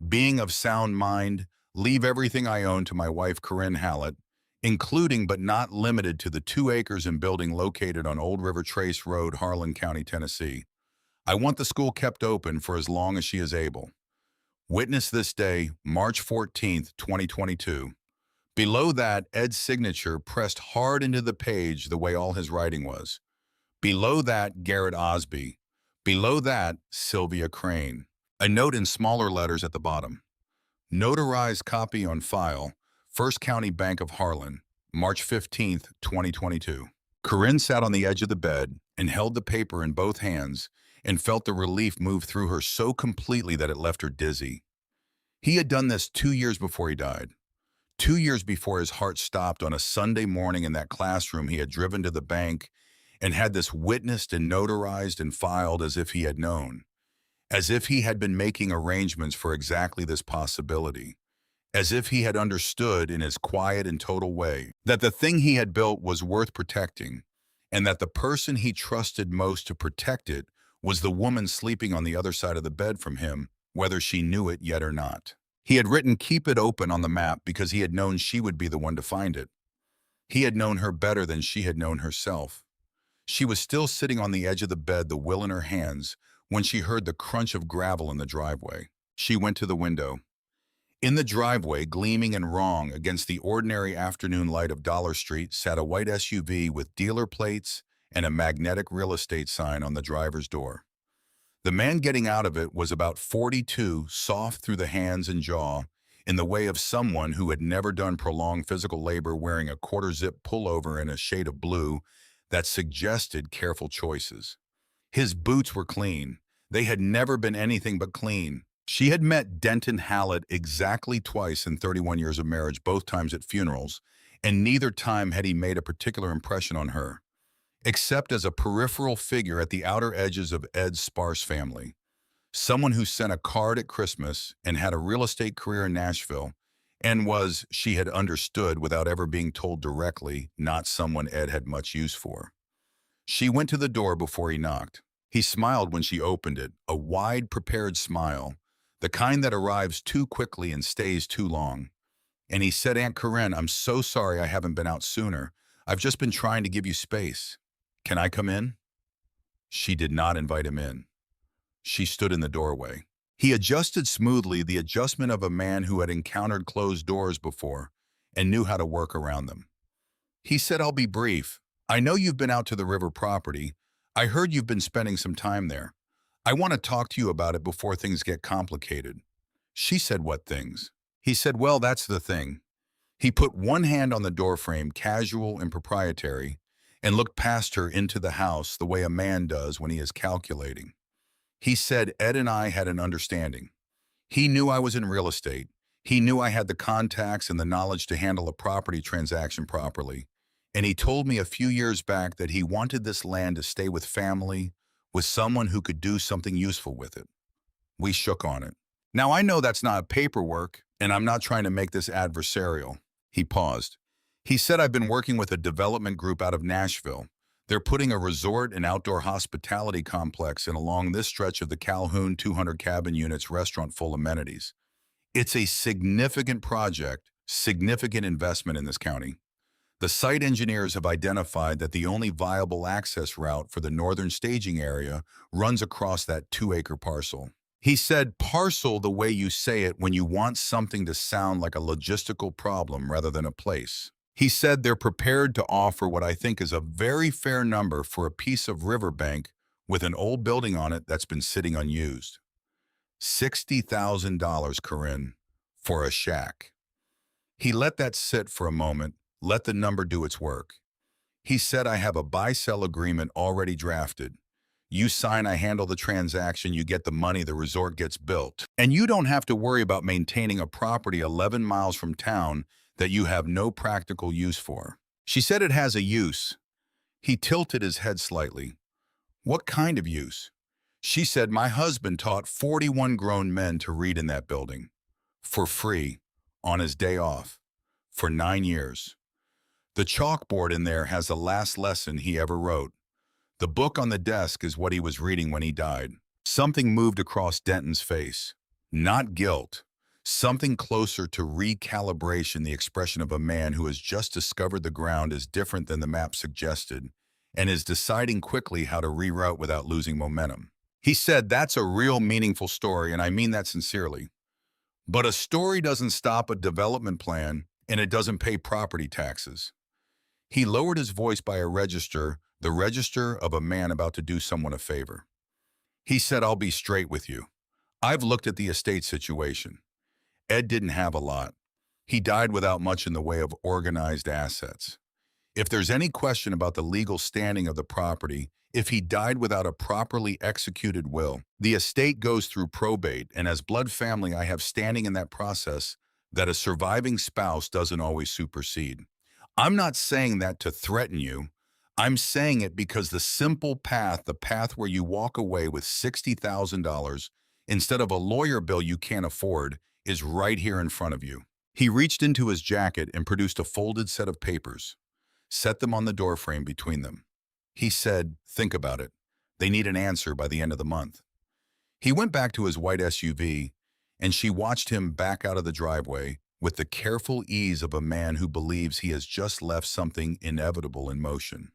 being of sound mind, leave everything I own to my wife Corinne Hallett, including but not limited to the 2 acres and building located on Old River Trace Road, Harlan County, Tennessee. I want the school kept open for as long as she is able. Witness this day, March 14th, 2022. Below that, Ed's signature pressed hard into the page the way all his writing was. Below that, Garrett Osby. Below that, Sylvia Crane. A note in smaller letters at the bottom. Notarized copy on file, First County Bank of Harlan, March 15th, 2022. Corinne sat on the edge of the bed and held the paper in both hands and felt the relief move through her so completely that it left her dizzy. He had done this 2 years before he died. 2 years before his heart stopped on a Sunday morning in that classroom, he had driven to the bank and had this witnessed and notarized and filed as if he had known, as if he had been making arrangements for exactly this possibility, as if he had understood in his quiet and total way that the thing he had built was worth protecting, and that the person he trusted most to protect it was the woman sleeping on the other side of the bed from him, whether she knew it yet or not. He had written "Keep it open" on the map because he had known she would be the one to find it. He had known her better than she had known herself. She was still sitting on the edge of the bed, the will in her hands, when she heard the crunch of gravel in the driveway. She went to the window. In the driveway, gleaming and wrong against the ordinary afternoon light of Dollar Street, sat a white SUV with dealer plates and a magnetic real estate sign on the driver's door. The man getting out of it was about 42, soft through the hands and jaw, in the way of someone who had never done prolonged physical labor, wearing a quarter-zip pullover in a shade of blue that suggested careful choices. His boots were clean. They had never been anything but clean. She had met Denton Hallett exactly twice in 31 years of marriage, both times at funerals, and neither time had he made a particular impression on her, except as a peripheral figure at the outer edges of Ed's sparse family. Someone who sent a card at Christmas and had a real estate career in Nashville and was, she had understood without ever being told directly, not someone Ed had much use for. She went to the door before he knocked. He smiled when she opened it, a wide, prepared smile, the kind that arrives too quickly and stays too long. And he said, "Aunt Corinne, I'm so sorry I haven't been out sooner. I've just been trying to give you space. Can I come in?" She did not invite him in. She stood in the doorway. He adjusted smoothly, the adjustment of a man who had encountered closed doors before and knew how to work around them. He said, "I'll be brief. I know you've been out to the river property. I heard you've been spending some time there. I want to talk to you about it before things get complicated." She said, "What things?" He said, "Well, that's the thing." He put one hand on the doorframe, casual and proprietary, and looked past her into the house the way a man does when he is calculating. He said, "Ed and I had an understanding. He knew I was in real estate. He knew I had the contacts and the knowledge to handle a property transaction properly. And he told me a few years back that he wanted this land to stay with family, with someone who could do something useful with it. We shook on it. Now, I know that's not paperwork, and I'm not trying to make this adversarial. He paused. He said, I've been working with a development group out of Nashville. They're putting a resort and outdoor hospitality complex in along this stretch of the Calhoun 200 cabin units restaurant full amenities. It's a significant project, significant investment in this county. The site engineers have identified that the only viable access route for the northern staging area runs across that 2-acre parcel. He said, parcel the way you say it when you want something to sound like a logistical problem rather than a place. He said they're prepared to offer what I think is a very fair number for a piece of riverbank with an old building on it that's been sitting unused. $60,000, Corinne, for a shack. He let that sit for a moment, let the number do its work. He said, I have a buy-sell agreement already drafted. You sign, I handle the transaction, you get the money, the resort gets built. And you don't have to worry about maintaining a property 11 miles from town that you have no practical use for. She said it has a use. He tilted his head slightly. What kind of use? She said, my husband taught 41 grown men to read in that building. For free, on his day off, for 9 years. The chalkboard in there has the last lesson he ever wrote. The book on the desk is what he was reading when he died. Something moved across Denton's face. Not guilt. Something closer to recalibration, the expression of a man who has just discovered the ground is different than the map suggested and is deciding quickly how to reroute without losing momentum. He said, that's a real meaningful story, and I mean that sincerely. But a story doesn't stop a development plan, and it doesn't pay property taxes. He lowered his voice by a register, the register of a man about to do someone a favor. He said, I'll be straight with you. I've looked at the estate situation. Ed didn't have a lot. He died without much in the way of organized assets. If there's any question about the legal standing of the property, if he died without a properly executed will, the estate goes through probate, and as blood family I have standing in that process that a surviving spouse doesn't always supersede. I'm not saying that to threaten you. I'm saying it because the simple path, the path where you walk away with $60,000 instead of a lawyer bill you can't afford, is right here in front of you. He reached into his jacket and produced a folded set of papers, set them on the doorframe between them. He said, think about it. They need an answer by the end of the month. He went back to his white SUV, and she watched him back out of the driveway with the careful ease of a man who believes he has just left something inevitable in motion.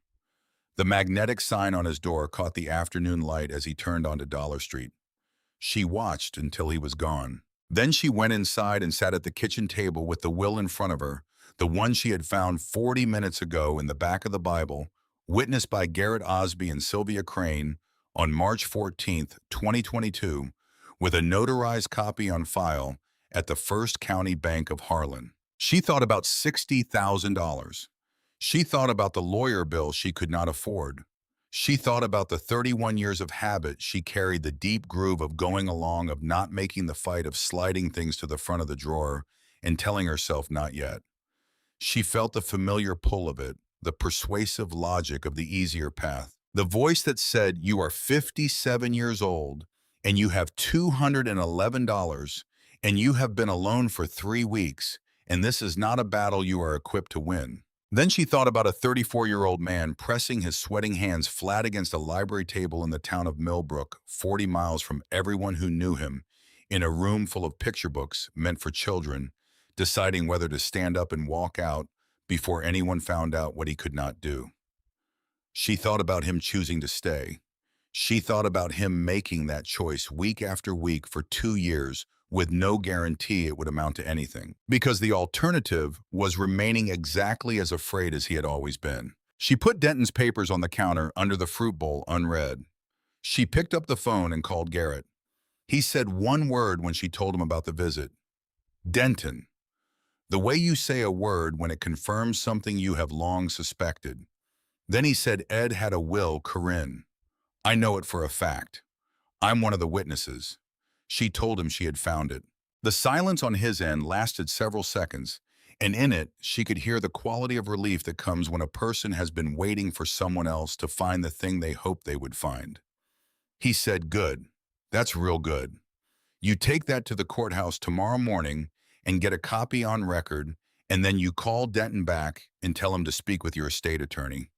The magnetic sign on his door caught the afternoon light as he turned onto Dollar Street. She watched until he was gone. Then she went inside and sat at the kitchen table with the will in front of her, the one she had found 40 minutes ago in the back of the Bible, witnessed by Garrett Osby and Sylvia Crane on March 14, 2022, with a notarized copy on file at the First County Bank of Harlan. She thought about $60,000. She thought about the lawyer bill she could not afford. She thought about the 31 years of habit she carried, the deep groove of going along, of not making the fight, of sliding things to the front of the drawer and telling herself not yet. She felt the familiar pull of it, the persuasive logic of the easier path. The voice that said, you are 57 years old and you have $211 and you have been alone for 3 weeks, and this is not a battle you are equipped to win. Then she thought about a 34-year-old man pressing his sweating hands flat against a library table in the town of Millbrook, 40 miles from everyone who knew him, in a room full of picture books meant for children, deciding whether to stand up and walk out before anyone found out what he could not do. She thought about him choosing to stay. She thought about him making that choice week after week for 2 years with no guarantee it would amount to anything, because the alternative was remaining exactly as afraid as he had always been. She put Denton's papers on the counter under the fruit bowl unread. She picked up the phone and called Garrett. He said one word when she told him about the visit. Denton. The way you say a word when it confirms something you have long suspected. Then he said Ed had a will, Corinne. I know it for a fact. I'm one of the witnesses. She told him she had found it. The silence on his end lasted several seconds, and in it, she could hear the quality of relief that comes when a person has been waiting for someone else to find the thing they hoped they would find. He said, "Good. That's real good. You take that to the courthouse tomorrow morning and get a copy on record, and then you call Denton back and tell him to speak with your estate attorney."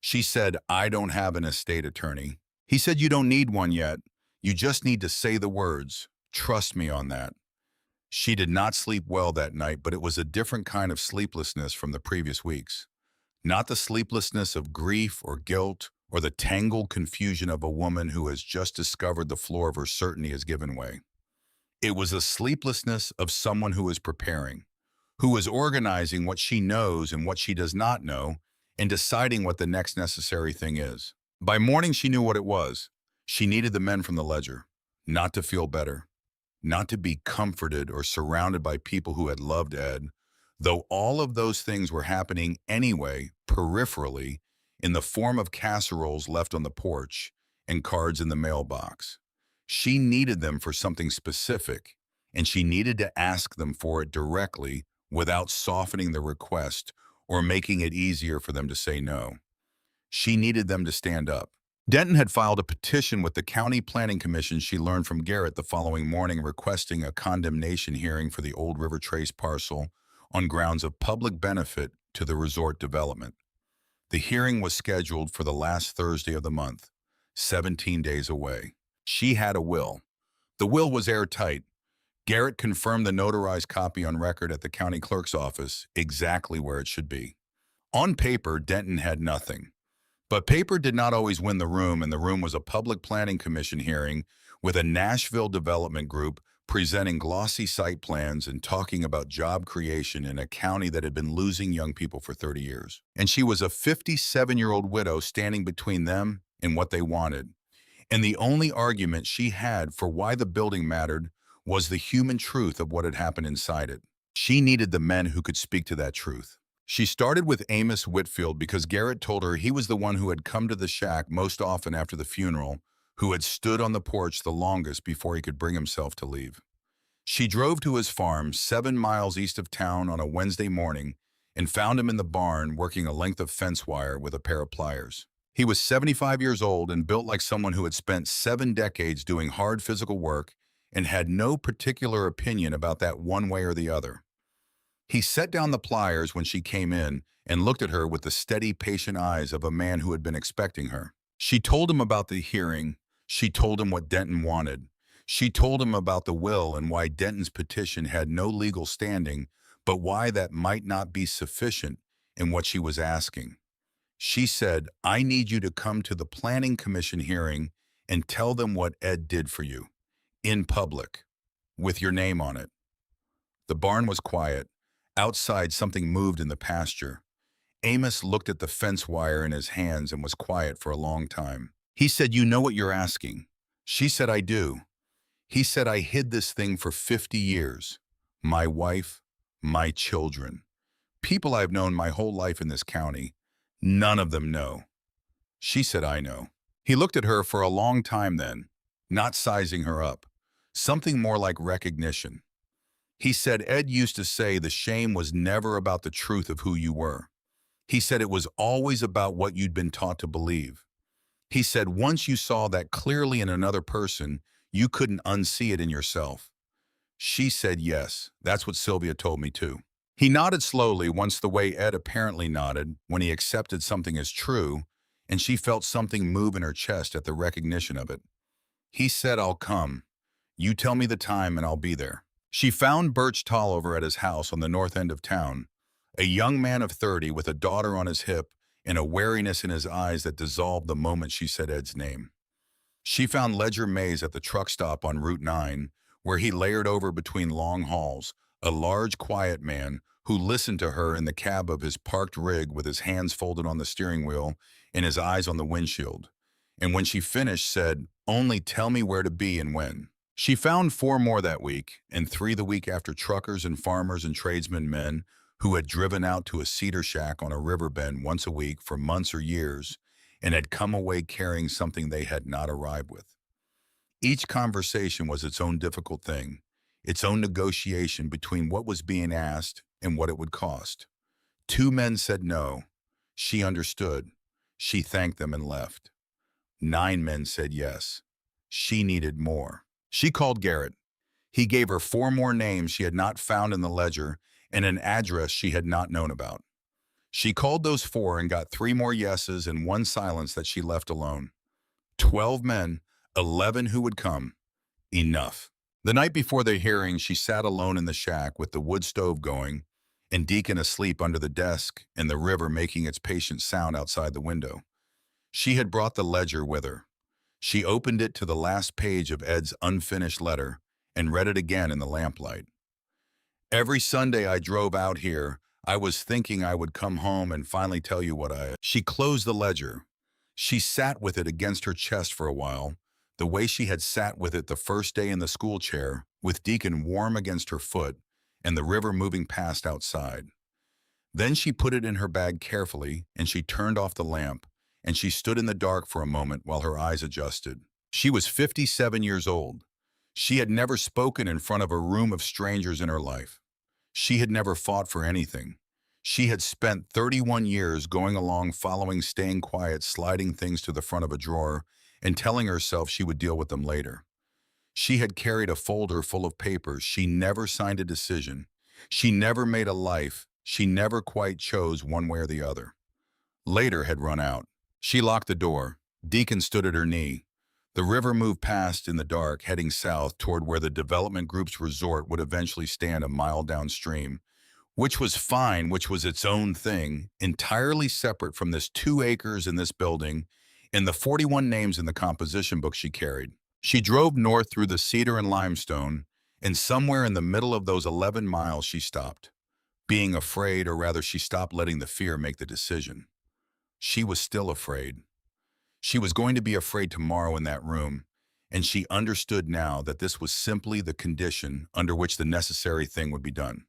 She said, "I don't have an estate attorney." He said, "You don't need one yet. You just need to say the words. Trust me on that." She did not sleep well that night, but it was a different kind of sleeplessness from the previous weeks. Not the sleeplessness of grief or guilt or the tangled confusion of a woman who has just discovered the floor of her certainty has given way. It was a sleeplessness of someone who is preparing, who is organizing what she knows and what she does not know, and deciding what the next necessary thing is. By morning, she knew what it was. She needed the men from the ledger, not to feel better, not to be comforted or surrounded by people who had loved Ed, though all of those things were happening anyway, peripherally, in the form of casseroles left on the porch and cards in the mailbox. She needed them for something specific, and she needed to ask them for it directly without softening the request or making it easier for them to say no. She needed them to stand up. Denton had filed a petition with the County Planning Commission, she learned from Garrett the following morning, requesting a condemnation hearing for the Old River Trace parcel on grounds of public benefit to the resort development. The hearing was scheduled for the last Thursday of the month, 17 days away. She had a will. The will was airtight. Garrett confirmed the notarized copy on record at the county clerk's office, exactly where it should be. On paper, Denton had nothing. But paper did not always win the room, and the room was a public planning commission hearing with a Nashville development group presenting glossy site plans and talking about job creation in a county that had been losing young people for 30 years. And she was a 57-year-old widow standing between them and what they wanted. And the only argument she had for why the building mattered was the human truth of what had happened inside it. She needed the men who could speak to that truth. She started with Amos Whitfield because Garrett told her he was the one who had come to the shack most often after the funeral, who had stood on the porch the longest before he could bring himself to leave. She drove to his farm 7 miles east of town on a Wednesday morning and found him in the barn working a length of fence wire with a pair of pliers. He was 75 years old and built like someone who had spent 7 decades doing hard physical work and had no particular opinion about that one way or the other. He set down the pliers when she came in and looked at her with the steady, patient eyes of a man who had been expecting her. She told him about the hearing. She told him what Denton wanted. She told him about the will and why Denton's petition had no legal standing, but why that might not be sufficient in what she was asking. She said, "I need you to come to the Planning Commission hearing and tell them what Ed did for you, in public, with your name on it." The barn was quiet. Outside, something moved in the pasture. Amos looked at the fence wire in his hands and was quiet for a long time. He said, "You know what you're asking." She said, "I do." He said, "I hid this thing for 50 years. My wife, my children. People I've known my whole life in this county. None of them know." She said, "I know." He looked at her for a long time then, not sizing her up. Something more like recognition. He said, "Ed used to say the shame was never about the truth of who you were. He said it was always about what you'd been taught to believe. He said once you saw that clearly in another person, you couldn't unsee it in yourself." She said, "Yes, that's what Sylvia told me too." He nodded slowly once the way Ed apparently nodded when he accepted something as true, and she felt something move in her chest at the recognition of it. He said, "I'll come. You tell me the time and I'll be there." She found Birch Tolliver at his house on the north end of town, a young man of 30 with a daughter on his hip and a wariness in his eyes that dissolved the moment she said Ed's name. She found Ledger Mays at the truck stop on Route 9, where he layered over between long hauls, a large, quiet man who listened to her in the cab of his parked rig with his hands folded on the steering wheel and his eyes on the windshield. And when she finished, said, "Only tell me where to be and when." She found 4 more that week, and 3 the week after, truckers and farmers and tradesmen men who had driven out to a cedar shack on a river bend once a week for months or years and had come away carrying something they had not arrived with. Each conversation was its own difficult thing. its own negotiation between what was being asked and what it would cost. Two men said no. She understood. She thanked them and left. Nine men said yes. She needed more. She called Garrett. He gave her four more names she had not found in the ledger and an address she had not known about. She called those four and got three more yeses and one silence that she left alone. 12 men, 11 who would come. Enough. The night before the hearing, she sat alone in the shack with the wood stove going and Deacon asleep under the desk and the river making its patient sound outside the window. She had brought the ledger with her. She opened it to the last page of Ed's unfinished letter and read it again in the lamplight. Every Sunday I drove out here, I was thinking I would come home and finally tell you what I... She closed the ledger. She sat with it against her chest for a while, the way she had sat with it the first day in the school chair, with Deacon warm against her foot and the river moving past outside. Then she put it in her bag carefully and she turned off the lamp and she stood in the dark for a moment while her eyes adjusted. She was 57 years old. She had never spoken in front of a room of strangers in her life. She had never fought for anything. She had spent 31 years going along following staying quiet, sliding things to the front of a drawer, and telling herself she would deal with them later. She had carried a folder full of papers. She never signed a decision. She never made a life. She never quite chose one way or the other. Later had run out. She locked the door. Deacon stood at her knee. The river moved past in the dark, heading south toward where the development group's resort would eventually stand a mile downstream, which was fine, which was its own thing, entirely separate from this 2 acres in this building and the 41 names in the composition book she carried. She drove north through the cedar and limestone, and somewhere in the middle of those 11 miles she stopped, being afraid, or rather she stopped letting the fear make the decision. She was still afraid. She was going to be afraid tomorrow in that room, and she understood now that this was simply the condition under which the necessary thing would be done.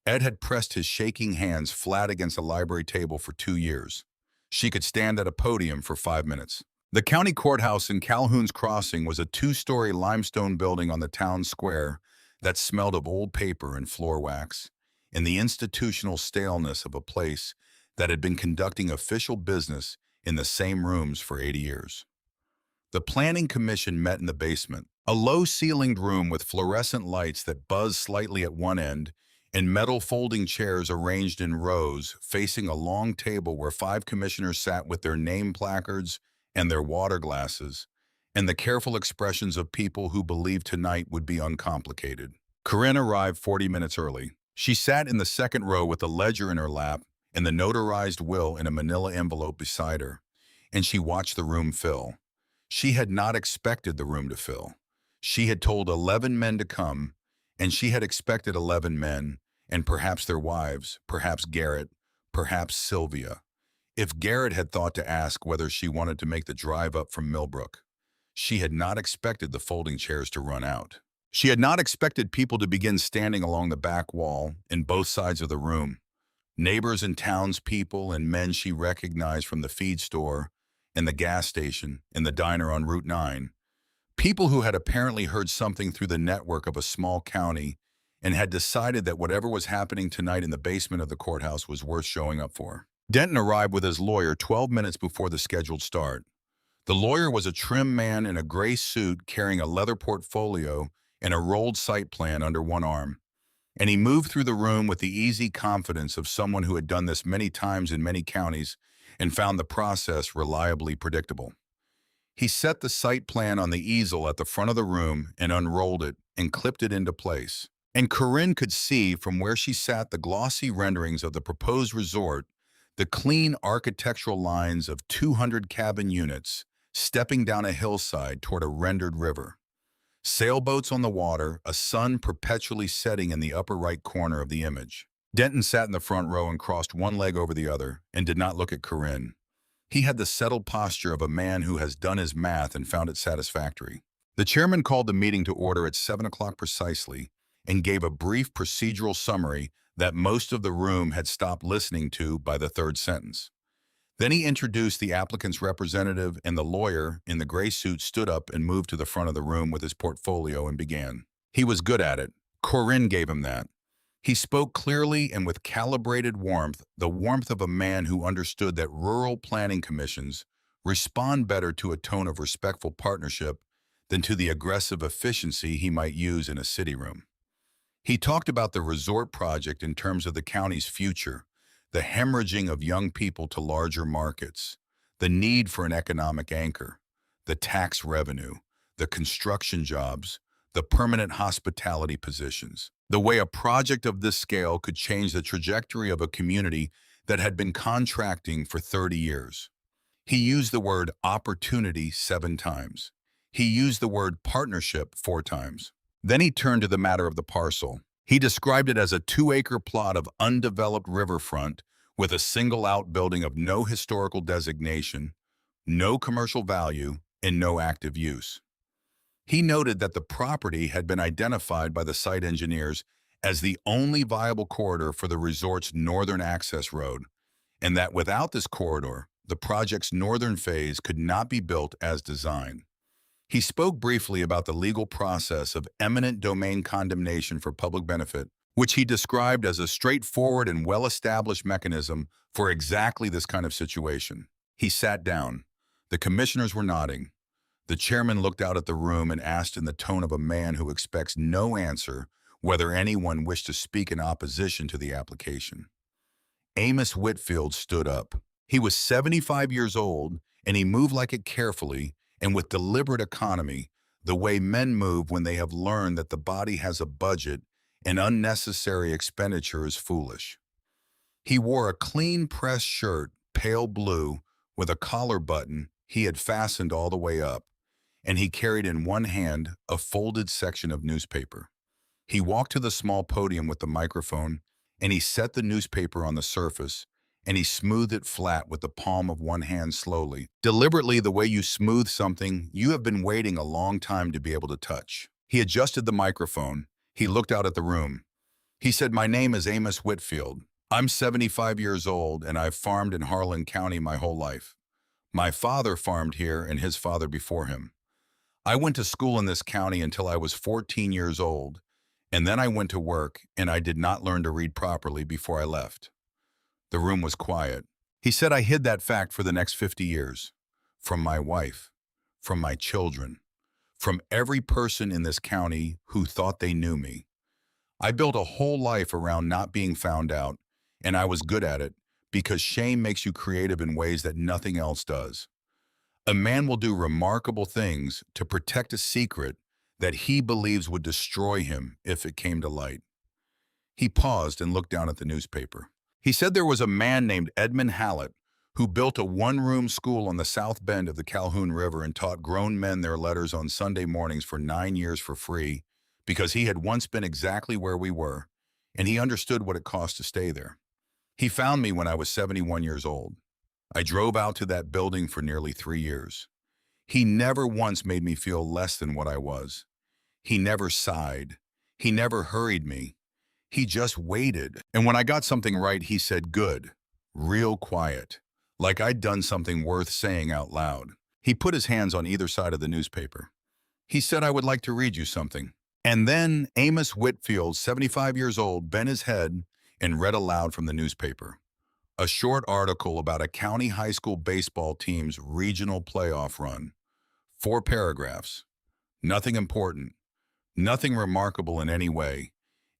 Ed had pressed his shaking hands flat against a library table for 2 years. She could stand at a podium for 5 minutes. The county courthouse in Calhoun's Crossing was a 2-story limestone building on the town square that smelled of old paper and floor wax, and the institutional staleness of a place that had been conducting official business in the same rooms for 80 years. The Planning Commission met in the basement, a low-ceilinged room with fluorescent lights that buzzed slightly at one end and metal folding chairs arranged in rows facing a long table where 5 commissioners sat with their name placards and their water glasses, and the careful expressions of people who believed tonight would be uncomplicated. Corinne arrived 40 minutes early. She sat in the second row with the ledger in her lap and the notarized will in a manila envelope beside her, and she watched the room fill. She had not expected the room to fill. She had told 11 men to come, and she had expected 11 men, and perhaps their wives, perhaps Garrett, perhaps Sylvia. If Garrett had thought to ask whether she wanted to make the drive up from Millbrook, she had not expected the folding chairs to run out. She had not expected people to begin standing along the back wall in both sides of the room. Neighbors and townspeople and men she recognized from the feed store and the gas station and the diner on Route 9. People who had apparently heard something through the network of a small county and had decided that whatever was happening tonight in the basement of the courthouse was worth showing up for. Denton arrived with his lawyer 12 minutes before the scheduled start. The lawyer was a trim man in a gray suit carrying a leather portfolio and a rolled site plan under one arm, and he moved through the room with the easy confidence of someone who had done this many times in many counties and found the process reliably predictable. He set the site plan on the easel at the front of the room and unrolled it and clipped it into place. And Corinne could see from where she sat the glossy renderings of the proposed resort, the clean architectural lines of 200 cabin units stepping down a hillside toward a rendered river. Sailboats on the water, a sun perpetually setting in the upper right corner of the image. Denton sat in the front row and crossed one leg over the other and did not look at Corinne. He had the settled posture of a man who has done his math and found it satisfactory. The chairman called the meeting to order at 7 o'clock precisely and gave a brief procedural summary that most of the room had stopped listening to by the third sentence. Then he introduced the applicant's representative, and the lawyer in the gray suit stood up and moved to the front of the room with his portfolio and began. He was good at it. Corinne gave him that. He spoke clearly and with calibrated warmth, the warmth of a man who understood that rural planning commissions respond better to a tone of respectful partnership than to the aggressive efficiency he might use in a city room. He talked about the resort project in terms of the county's future, the hemorrhaging of young people to larger markets, the need for an economic anchor, the tax revenue, the construction jobs, the permanent hospitality positions, the way a project of this scale could change the trajectory of a community that had been contracting for 30 years. He used the word opportunity 7 times. He used the word partnership 4 times. Then he turned to the matter of the parcel. He described it as a 2-acre plot of undeveloped riverfront with a single outbuilding of no historical designation, no commercial value, and no active use. He noted that the property had been identified by the site engineers as the only viable corridor for the resort's northern access road, and that without this corridor, the project's northern phase could not be built as designed. He spoke briefly about the legal process of eminent domain condemnation for public benefit, which he described as a straightforward and well-established mechanism for exactly this kind of situation. He sat down. The commissioners were nodding. The chairman looked out at the room and asked in the tone of a man who expects no answer whether anyone wished to speak in opposition to the application. Amos Whitfield stood up. He was 75 years old, and he moved like it carefully and with deliberate economy, the way men move when they have learned that the body has a budget and unnecessary expenditure is foolish. He wore a clean-pressed shirt, pale blue, with a collar button he had fastened all the way up, and he carried in one hand a folded section of newspaper. He walked to the small podium with the microphone, and he set the newspaper on the surface, and he smoothed it flat with the palm of one hand slowly, deliberately the way you smooth something you have been waiting a long time to be able to touch. He adjusted the microphone. He looked out at the room. He said, "My name is Amos Whitfield. I'm 75 years old, and I've farmed in Harlan County my whole life. My father farmed here and his father before him. I went to school in this county until I was 14 years old, and then I went to work, and I did not learn to read properly before I left." The room was quiet. He said, "I hid that fact for the next 50 years. From my wife, from my children, from every person in this county who thought they knew me. I built a whole life around not being found out, and I was good at it because shame makes you creative in ways that nothing else does. A man will do remarkable things to protect a secret that he believes would destroy him if it came to light." He paused and looked down at the newspaper. He said there was a man named Edmund Hallett who built a one-room school on the south bend of the Calhoun River and taught grown men their letters on Sunday mornings for 9 years for free because he had once been exactly where we were, and he understood what it cost to stay there. He found me when I was 71 years old. I drove out to that building for nearly 3 years. He never once made me feel less than what I was. He never sighed. He never hurried me. He just waited. And when I got something right, he said, "Good," real quiet, like I'd done something worth saying out loud. He put his hands on either side of the newspaper. He said, "I would like to read you something." And then Amos Whitfield, 75 years old, bent his head and read aloud from the newspaper. A short article about a county high school baseball team's regional playoff run. 4 paragraphs. Nothing important. Nothing remarkable in any way,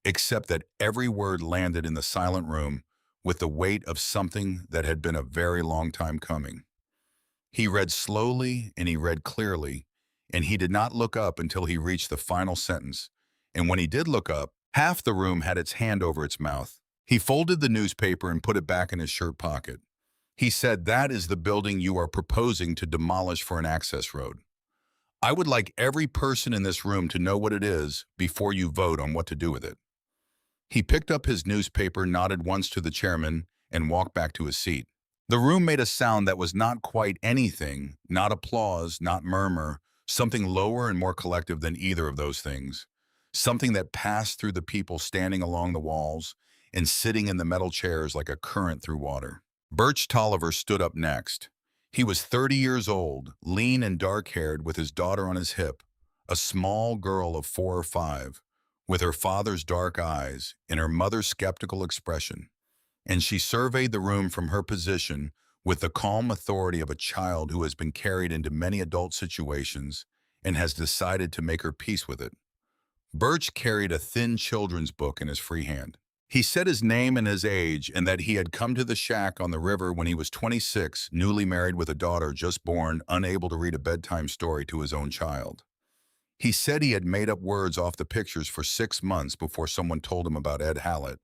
except that every word landed in the silent room with the weight of something that had been a very long time coming. He read slowly and he read clearly, and he did not look up until he reached the final sentence. And when he did look up, half the room had its hand over its mouth. He folded the newspaper and put it back in his shirt pocket. He said, "That is the building you are proposing to demolish for an access road. I would like every person in this room to know what it is before you vote on what to do with it." He picked up his newspaper, nodded once to the chairman, and walked back to his seat. The room made a sound that was not quite anything, not applause, not murmur, something lower and more collective than either of those things, something that passed through the people standing along the walls and sitting in the metal chairs like a current through water. Birch Tolliver stood up next. He was 30 years old, lean and dark-haired with his daughter on his hip, a small girl of 4 or 5, with her father's dark eyes and her mother's skeptical expression, and she surveyed the room from her position with the calm authority of a child who has been carried into many adult situations and has decided to make her peace with it. Birch carried a thin children's book in his free hand. He said his name and his age and that he had come to the shack on the river when he was 26, newly married with a daughter just born, unable to read a bedtime story to his own child. He said he had made up words off the pictures for 6 months before someone told him about Ed Hallett,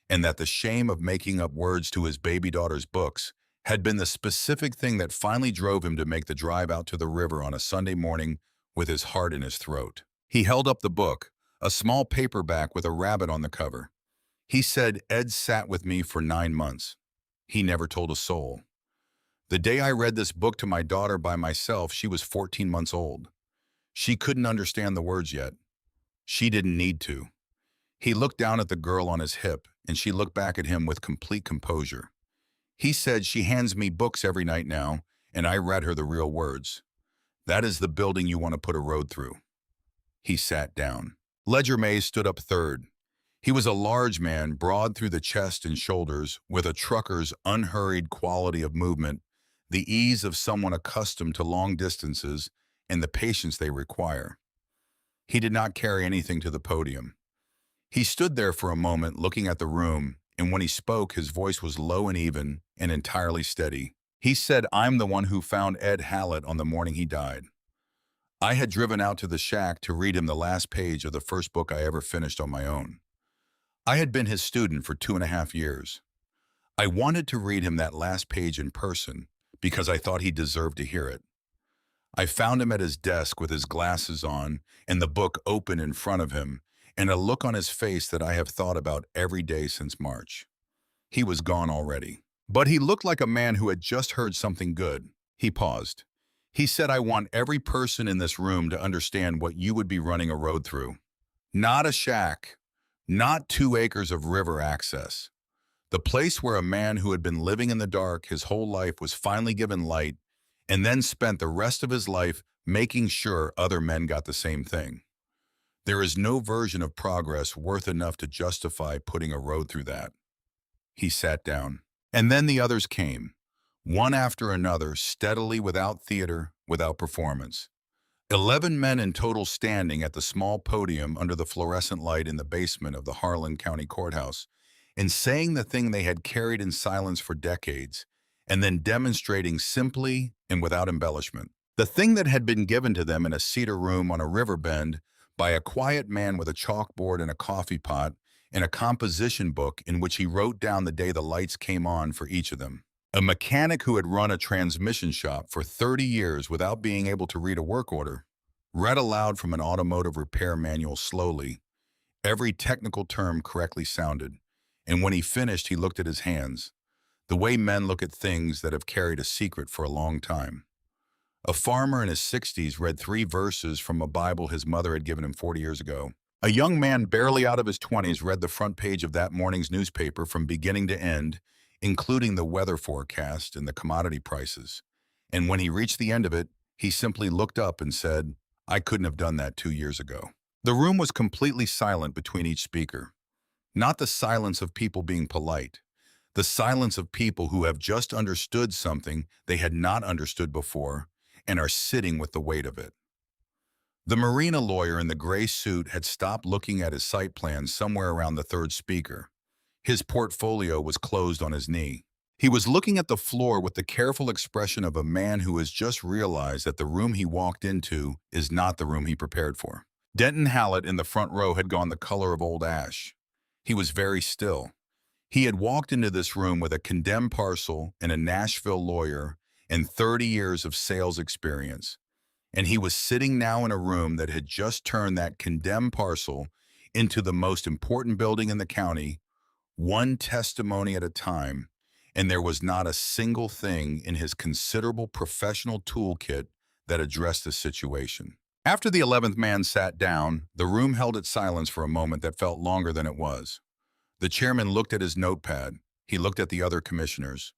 and that the shame of making up words to his baby daughter's books had been the specific thing that finally drove him to make the drive out to the river on a Sunday morning with his heart in his throat. He held up the book, a small paperback with a rabbit on the cover. He said, "Ed sat with me for 9 months. He never told a soul. The day I read this book to my daughter by myself, she was 14 months old. She couldn't understand the words yet. She didn't need to." He looked down at the girl on his hip, and she looked back at him with complete composure. He said, "She hands me books every night now, and I read her the real words. That is the building you want to put a road through." He sat down. Ledger Mays stood up third. He was a large man, broad through the chest and shoulders, with a trucker's unhurried quality of movement, the ease of someone accustomed to long distances, and the patience they require. He did not carry anything to the podium. He stood there for a moment looking at the room, and when he spoke, his voice was low and even and entirely steady. He said, "I'm the one who found Ed Hallett on the morning he died. I had driven out to the shack to read him the last page of the first book I ever finished on my own. I had been his student for 2.5 years. I wanted to read him that last page in person because I thought he deserved to hear it. I found him at his desk with his glasses on and the book open in front of him, and a look on his face that I have thought about every day since March. He was gone already. But he looked like a man who had just heard something good." He paused. He said, "I want every person in this room to understand what you would be running a road through. Not a shack, not 2 acres of river access. The place where a man who had been living in the dark his whole life was finally given light and then spent the rest of his life making sure other men got the same thing. There is no version of progress worth enough to justify putting a road through that." He sat down. And then the others came, one after another, steadily, without theater, without performance. 11 men in total standing at the small podium under the fluorescent light in the basement of the Harlan County Courthouse, and saying the thing they had carried in silence for decades, and then demonstrating simply and without embellishment. The thing that had been given to them in a cedar room on a river bend by a quiet man with a chalkboard and a coffee pot and a composition book in which he wrote down the day the lights came on for each of them. A mechanic who had run a transmission shop for 30 years without being able to read a work order, read aloud from an automotive repair manual slowly, every technical term correctly sounded, and when he finished, he looked at his hands, the way men look at things that have carried a secret for a long time. A farmer in his 60s read 3 verses from a Bible his mother had given him 40 years ago. A young man barely out of his 20s read the front page of that morning's newspaper from beginning to end, including the weather forecast and the commodity prices. And when he reached the end of it, he simply looked up and said, "I couldn't have done that 2 years ago." The room was completely silent between each speaker. Not the silence of people being polite, the silence of people who have just understood something they had not understood before and are sitting with the weight of it. The marina lawyer in the gray suit had stopped looking at his site plan somewhere around the third speaker. His portfolio was closed on his knee. He was looking at the floor with the careful expression of a man who has just realized that the room he walked into is not the room he prepared for. Denton Hallett in the front row had gone the color of old ash. He was very still. He had walked into this room with a condemned parcel and a Nashville lawyer and 30 years of sales experience. And he was sitting now in a room that had just turned that condemned parcel into the most important building in the county, one testimony at a time, and there was not a single thing in his considerable professional toolkit that addressed the situation. After the 11th man sat down, the room held its silence for a moment that felt longer than it was. The chairman looked at his notepad. He looked at the other commissioners.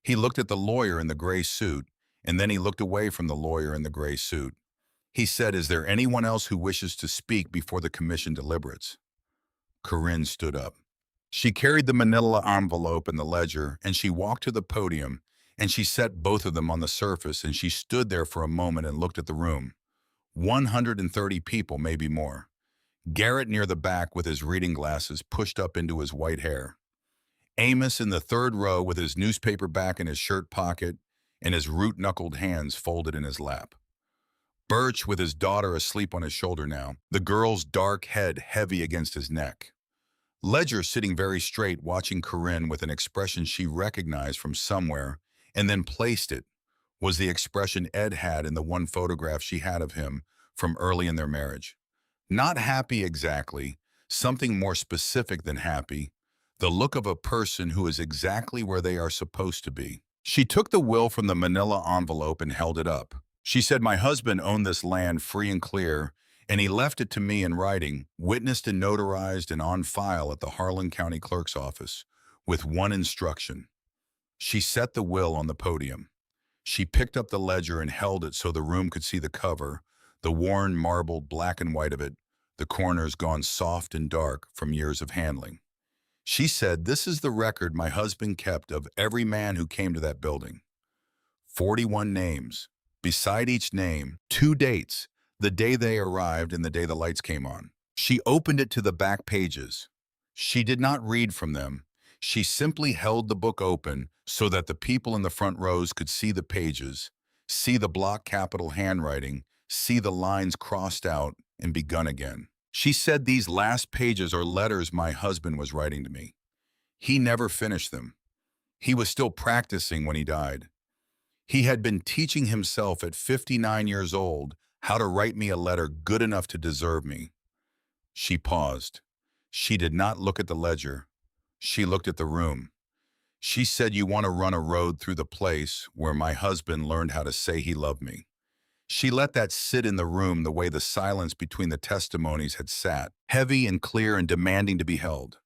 He looked at the lawyer in the gray suit, and then he looked away from the lawyer in the gray suit. He said, "Is there anyone else who wishes to speak before the commission deliberates?" Corinne stood up. She carried the manila envelope and the ledger, and she walked to the podium, and she set both of them on the surface, and she stood there for a moment and looked at the room. 130 people, maybe more. Garrett near the back with his reading glasses pushed up into his white hair. Amos in the third row with his newspaper back in his shirt pocket and his root-knuckled hands folded in his lap. Birch with his daughter asleep on his shoulder now, the girl's dark head heavy against his neck. Ledger sitting very straight, watching Corinne with an expression she recognized from somewhere and then placed it, was the expression Ed had in the one photograph she had of him from early in their marriage. Not happy exactly, something more specific than happy, the look of a person who is exactly where they are supposed to be. She took the will from the manila envelope and held it up. She said, "My husband owned this land free and clear, and he left it to me in writing, witnessed and notarized and on file at the Harlan County Clerk's office, with one instruction." She set the will on the podium. She picked up the ledger and held it so the room could see the cover, the worn marbled black and white of it, the corners gone soft and dark from years of handling. She said, "This is the record my husband kept of every man who came to that building. 41 names. Beside each name, 2 dates, the day they arrived and the day the lights came on." She opened it to the back pages. She did not read from them. She simply held the book open so that the people in the front rows could see the pages, see the block capital handwriting, see the lines crossed out and begun again. She said, "These last pages are letters my husband was writing to me. He never finished them. He was still practicing when he died. He had been teaching himself at 59 years old how to write me a letter good enough to deserve me." She paused. She did not look at the ledger. She looked at the room. She said, "You want to run a road through the place where my husband learned how to say he loved me." She let that sit in the room the way the silence between the testimonies had sat, heavy and clear and demanding to be held.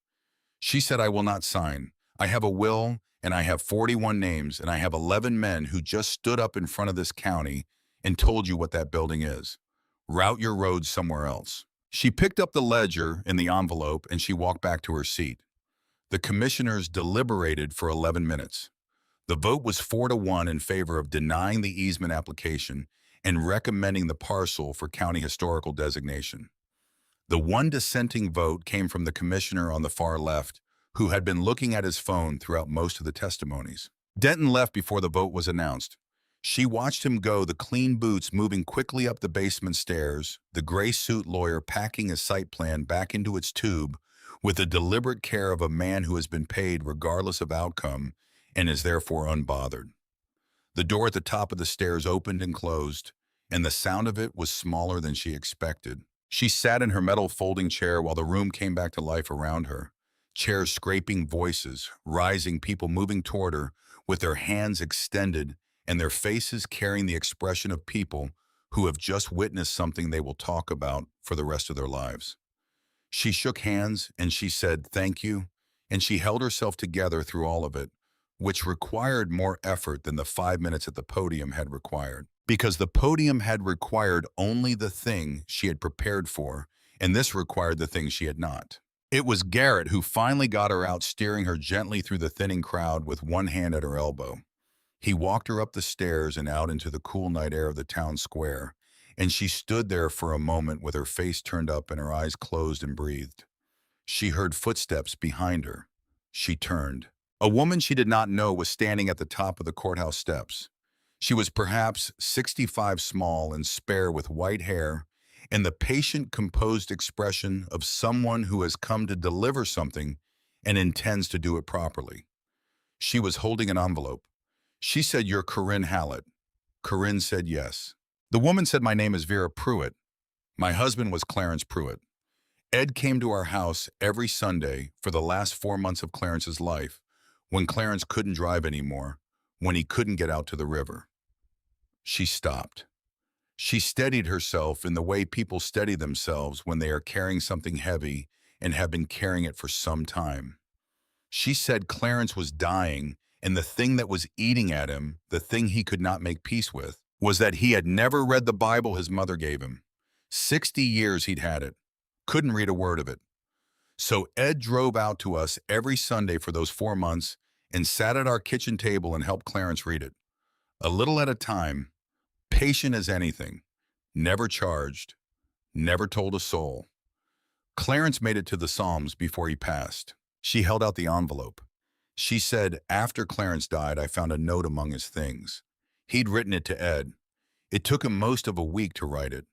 She said, "I will not sign. I have a will, and I have 41 names, and I have 11 men who just stood up in front of this county and told you what that building is. Route your road somewhere else." She picked up the ledger and the envelope, and she walked back to her seat. The commissioners deliberated for 11 minutes. The vote was 4-1 in favor of denying the easement application and recommending the parcel for county historical designation. The one dissenting vote came from the commissioner on the far left, who had been looking at his phone throughout most of the testimonies. Denton left before the vote was announced. She watched him go, the clean boots moving quickly up the basement stairs, the gray suit lawyer packing his site plan back into its tube with the deliberate care of a man who has been paid regardless of outcome and is therefore unbothered. The door at the top of the stairs opened and closed, and the sound of it was smaller than she expected. She sat in her metal folding chair while the room came back to life around her. Chairs scraping, voices rising, people moving toward her with their hands extended and their faces carrying the expression of people who have just witnessed something they will talk about for the rest of their lives. She shook hands and she said, "Thank you," and she held herself together through all of it, which required more effort than the 5 minutes at the podium had required. Because the podium had required only the thing she had prepared for, and this required the thing she had not. It was Garrett who finally got her out, steering her gently through the thinning crowd with one hand at her elbow. He walked her up the stairs and out into the cool night air of the town square, and she stood there for a moment with her face turned up and her eyes closed and breathed. She heard footsteps behind her. She turned. A woman she did not know was standing at the top of the courthouse steps. She was perhaps 65, small and spare with white hair and the patient, composed expression of someone who has come to deliver something and intends to do it properly. She was holding an envelope. She said, "You're Corinne Hallett." Corinne said yes. The woman said, "My name is Vera Pruitt. My husband was Clarence Pruitt. Ed came to our house every Sunday for the last 4 months of Clarence's life, when Clarence couldn't drive anymore, when he couldn't get out to the river." She stopped. She steadied herself in the way people steady themselves when they are carrying something heavy and have been carrying it for some time. She said Clarence was dying, and the thing that was eating at him, the thing he could not make peace with, was that he had never read the Bible his mother gave him. 60 years he'd had it. Couldn't read a word of it. So Ed drove out to us every Sunday for those 4 months and sat at our kitchen table and helped Clarence read it. A little at a time, patient as anything, never charged, never told a soul. Clarence made it to the Psalms before he passed. She held out the envelope. She said, after Clarence died, I found a note among his things. He'd written it to Ed. It took him most of a week to write it.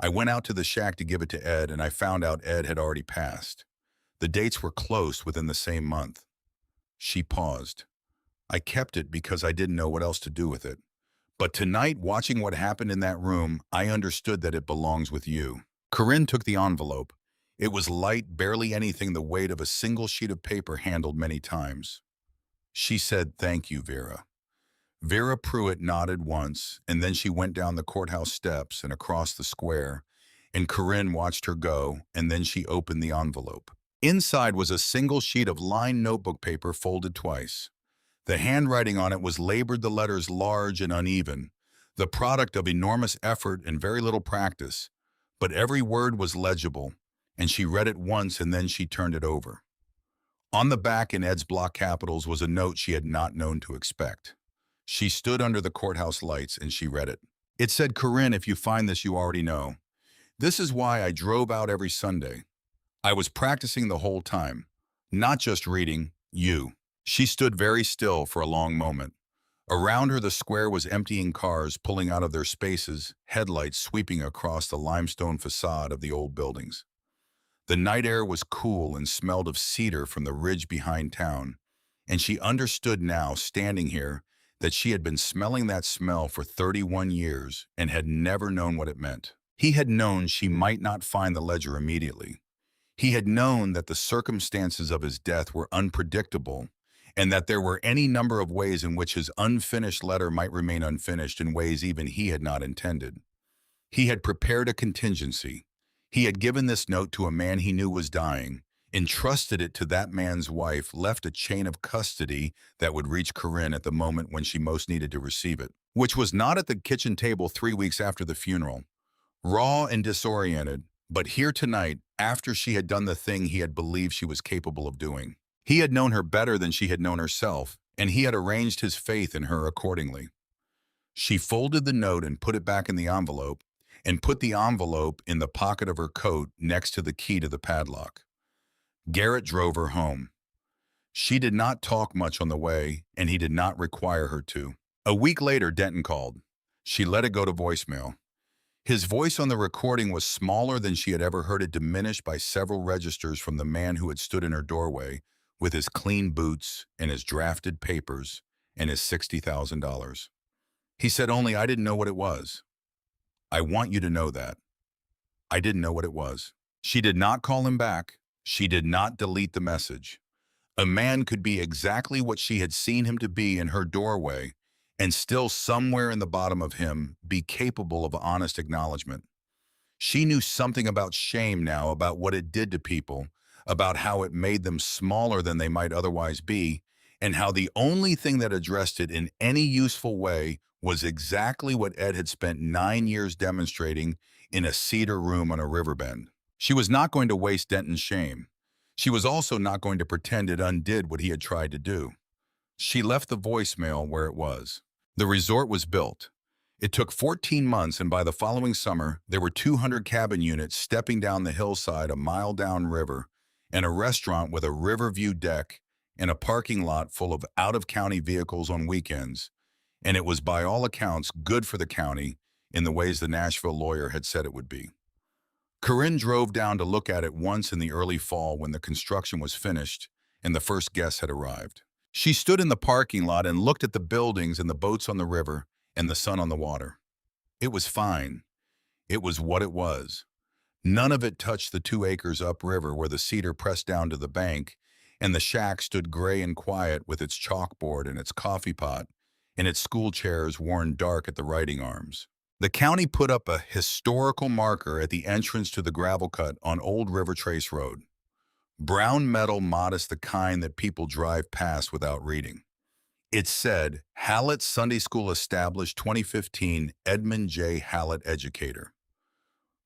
I went out to the shack to give it to Ed, and I found out Ed had already passed. The dates were close within the same month. She paused. I kept it because I didn't know what else to do with it. But tonight, watching what happened in that room, I understood that it belongs with you. Corinne took the envelope. It was light, barely anything the weight of a single sheet of paper handled many times. She said, "Thank you, Vera." Vera Pruitt nodded once, and then she went down the courthouse steps and across the square, and Corinne watched her go, and then she opened the envelope. Inside was a single sheet of lined notebook paper folded twice. The handwriting on it was labored, the letters large and uneven, the product of enormous effort and very little practice, but every word was legible, and she read it once and then she turned it over. On the back in Ed's block capitals was a note she had not known to expect. She stood under the courthouse lights and she read it. It said, "Corinne, if you find this, you already know. This is why I drove out every Sunday. I was practicing the whole time, not just reading, you." She stood very still for a long moment. Around her, the square was emptying cars pulling out of their spaces, headlights sweeping across the limestone facade of the old buildings. The night air was cool and smelled of cedar from the ridge behind town, and she understood now, standing here, that she had been smelling that smell for 31 years and had never known what it meant. He had known she might not find the ledger immediately. He had known that the circumstances of his death were unpredictable and that there were any number of ways in which his unfinished letter might remain unfinished in ways even he had not intended. He had prepared a contingency. He had given this note to a man he knew was dying, entrusted it to that man's wife, left a chain of custody that would reach Corinne at the moment when she most needed to receive it, which was not at the kitchen table 3 weeks after the funeral. Raw and disoriented, but here tonight, after she had done the thing he had believed she was capable of doing. He had known her better than she had known herself, and he had arranged his faith in her accordingly. She folded the note and put it back in the envelope, and put the envelope in the pocket of her coat next to the key to the padlock. Garrett drove her home. She did not talk much on the way, and he did not require her to. A week later, Denton called. She let it go to voicemail. His voice on the recording was smaller than she had ever heard it, diminished by several registers from the man who had stood in her doorway with his clean boots and his drafted papers and his $60,000. He said only, "I didn't know what it was. I want you to know that. I didn't know what it was." She did not call him back. She did not delete the message. A man could be exactly what she had seen him to be in her doorway and still somewhere in the bottom of him be capable of honest acknowledgement. She knew something about shame now, about what it did to people, about how it made them smaller than they might otherwise be, and how the only thing that addressed it in any useful way was exactly what Ed had spent 9 years demonstrating in a cedar room on a riverbend. She was not going to waste Denton's shame. She was also not going to pretend it undid what he had tried to do. She left the voicemail where it was. The resort was built. It took 14 months, and by the following summer, there were 200 cabin units stepping down the hillside a mile downriver, and a restaurant with a river view deck, and a parking lot full of out-of-county vehicles on weekends. And it was by all accounts good for the county in the ways the Nashville lawyer had said it would be. Corinne drove down to look at it once in the early fall when the construction was finished and the first guests had arrived. She stood in the parking lot and looked at the buildings and the boats on the river and the sun on the water. It was fine. It was what it was. None of it touched the 2 acres upriver where the cedar pressed down to the bank, and the shack stood gray and quiet with its chalkboard and its coffee pot and its school chairs worn dark at the writing arms. The county put up a historical marker at the entrance to the gravel cut on Old River Trace Road. Brown metal, modest, the kind that people drive past without reading. It said, "Hallett Sunday School established 2015, Edmund J. Hallett educator."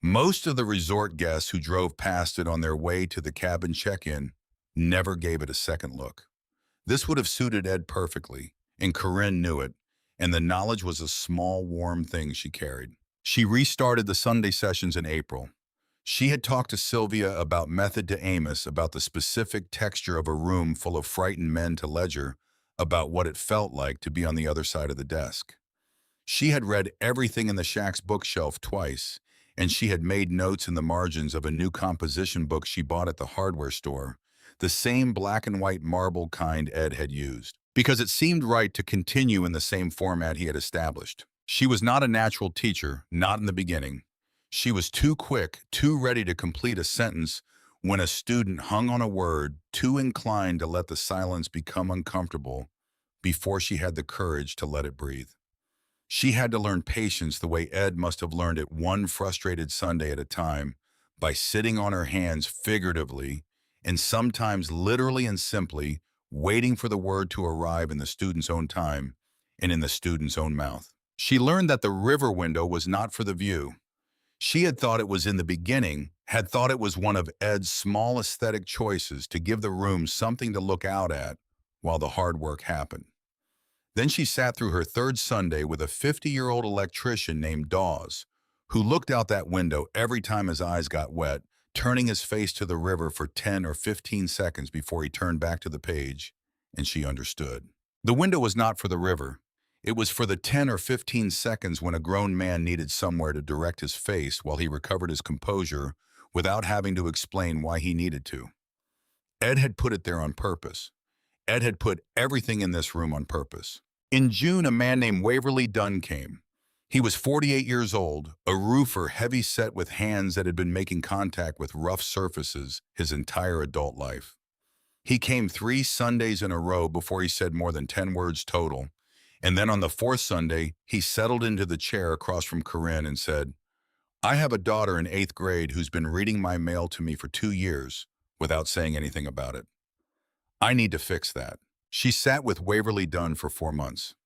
Most of the resort guests who drove past it on their way to the cabin check-in never gave it a second look. This would have suited Ed perfectly, and Corinne knew it, and the knowledge was a small, warm thing she carried. She restarted the Sunday sessions in April. She had talked to Sylvia about method to Amos, about the specific texture of a room full of frightened men to Ledger, about what it felt like to be on the other side of the desk. She had read everything in the shack's bookshelf twice, and she had made notes in the margins of a new composition book she bought at the hardware store, the same black and white marble kind Ed had used, because it seemed right to continue in the same format he had established. She was not a natural teacher, not in the beginning. She was too quick, too ready to complete a sentence when a student hung on a word, too inclined to let the silence become uncomfortable before she had the courage to let it breathe. She had to learn patience the way Ed must have learned it one frustrated Sunday at a time, by sitting on her hands figuratively and sometimes literally and simply waiting for the word to arrive in the student's own time and in the student's own mouth. She learned that the river window was not for the view. She had thought it was in the beginning, had thought it was one of Ed's small aesthetic choices to give the room something to look out at while the hard work happened. Then she sat through her third Sunday with a 50-year-old electrician named Dawes, who looked out that window every time his eyes got wet, turning his face to the river for 10 or 15 seconds before he turned back to the page, and she understood. The window was not for the river. It was for the 10 or 15 seconds when a grown man needed somewhere to direct his face while he recovered his composure without having to explain why he needed to. Ed had put it there on purpose. Ed had put everything in this room on purpose. In June, a man named Waverly Dunn came. He was 48 years old, a roofer heavy-set with hands that had been making contact with rough surfaces his entire adult life. He came 3 Sundays in a row before he said more than 10 words total, and then on the 4th Sunday, he settled into the chair across from Corinne and said, "I have a daughter in 8th grade who's been reading my mail to me for 2 years without saying anything about it. I need to fix that." She sat with Waverly Dunn for 4 months.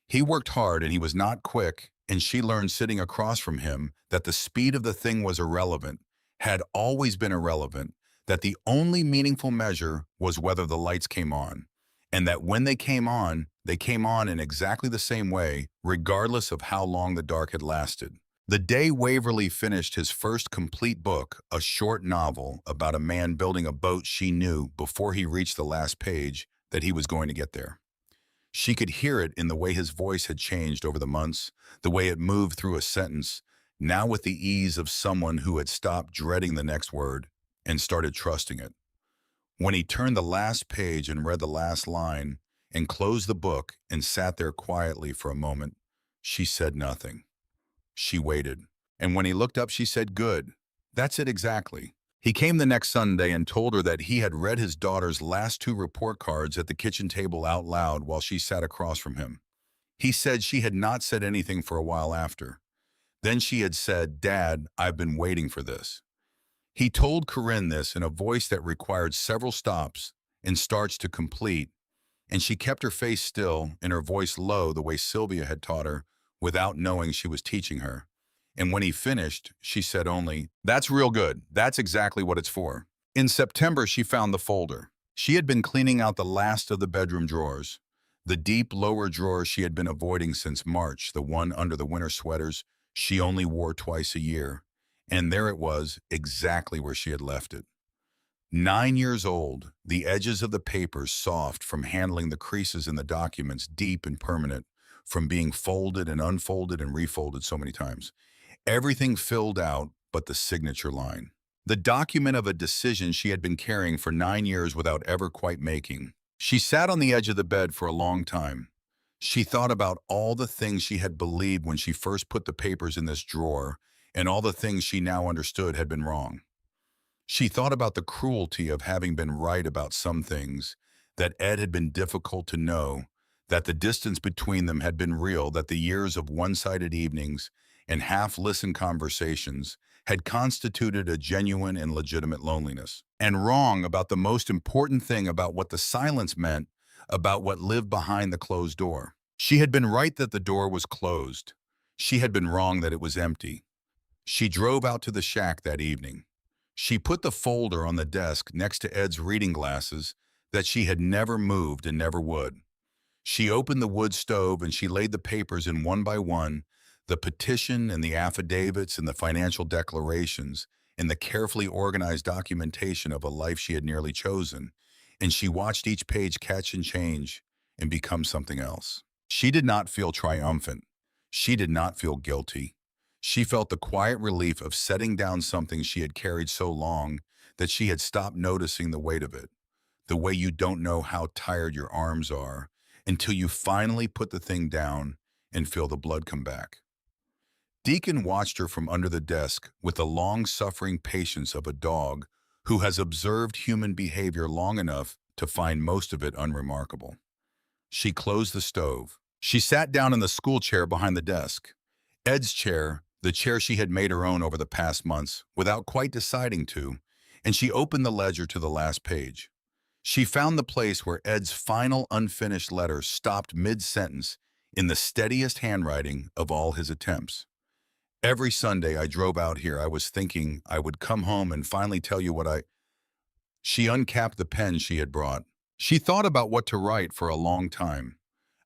He worked hard and he was not quick, and she learned sitting across from him that the speed of the thing was irrelevant, had always been irrelevant, that the only meaningful measure was whether the lights came on, and that when they came on in exactly the same way, regardless of how long the dark had lasted. The day Waverly finished his first complete book, a short novel about a man building a boat, she knew before he reached the last page that he was going to get there. She could hear it in the way his voice had changed over the months, the way it moved through a sentence, now with the ease of someone who had stopped dreading the next word and started trusting it. When he turned the last page and read the last line and closed the book and sat there quietly for a moment, she said nothing. She waited, and when he looked up, she said, "Good. That's it exactly." He came the next Sunday and told her that he had read his daughter's last 2 report cards at the kitchen table out loud while she sat across from him. He said she had not said anything for a while after. Then she had said, "Dad, I've been waiting for this." He told Corinne this in a voice that required several stops and starts to complete, and she kept her face still and her voice low the way Sylvia had taught her without knowing she was teaching her. And when he finished, she said only, "That's real good. That's exactly what it's for." In September, she found the folder. She had been cleaning out the last of the bedroom drawers. The deep lower drawer she had been avoiding since March, the one under the winter sweaters she only wore twice a year. And there it was, exactly where she had left it. 9 years old, the edges of the papers soft from handling the creases in the documents, deep and permanent, from being folded and unfolded and refolded so many times. Everything filled out but the signature line. The document of a decision she had been carrying for 9 years without ever quite making. She sat on the edge of the bed for a long time. She thought about all the things she had believed when she first put the papers in this drawer, and all the things she now understood had been wrong. She thought about the cruelty of having been right about some things, that Ed had been difficult to know, that the distance between them had been real, that the years of one-sided evenings and half-listened conversations had constituted a genuine and legitimate loneliness. And wrong about the most important thing, about what the silence meant, about what lived behind the closed door. She had been right that the door was closed. She had been wrong that it was empty. She drove out to the shack that evening. She put the folder on the desk next to Ed's reading glasses that she had never moved and never would. She opened the wood stove and she laid the papers in one by one, the petition and the affidavits and the financial declarations and the carefully organized documentation of a life she had nearly chosen, and she watched each page catch and change and become something else. She did not feel triumphant. She did not feel guilty. She felt the quiet relief of setting down something she had carried so long that she had stopped noticing the weight of it, the way you don't know how tired your arms are until you finally put the thing down and feel the blood come back. Deacon watched her from under the desk with the long-suffering patience of a dog who has observed human behavior long enough to find most of it unremarkable. She closed the stove. She sat down in the school chair behind the desk. Ed's chair, the chair she had made her own over the past months, without quite deciding to, and she opened the ledger to the last page. She found the place where Ed's final unfinished letter stopped mid-sentence in the steadiest handwriting of all his attempts. Every Sunday I drove out here, I was thinking I would come home and finally tell you what I... She uncapped the pen she had brought. She thought about what to write for a long time.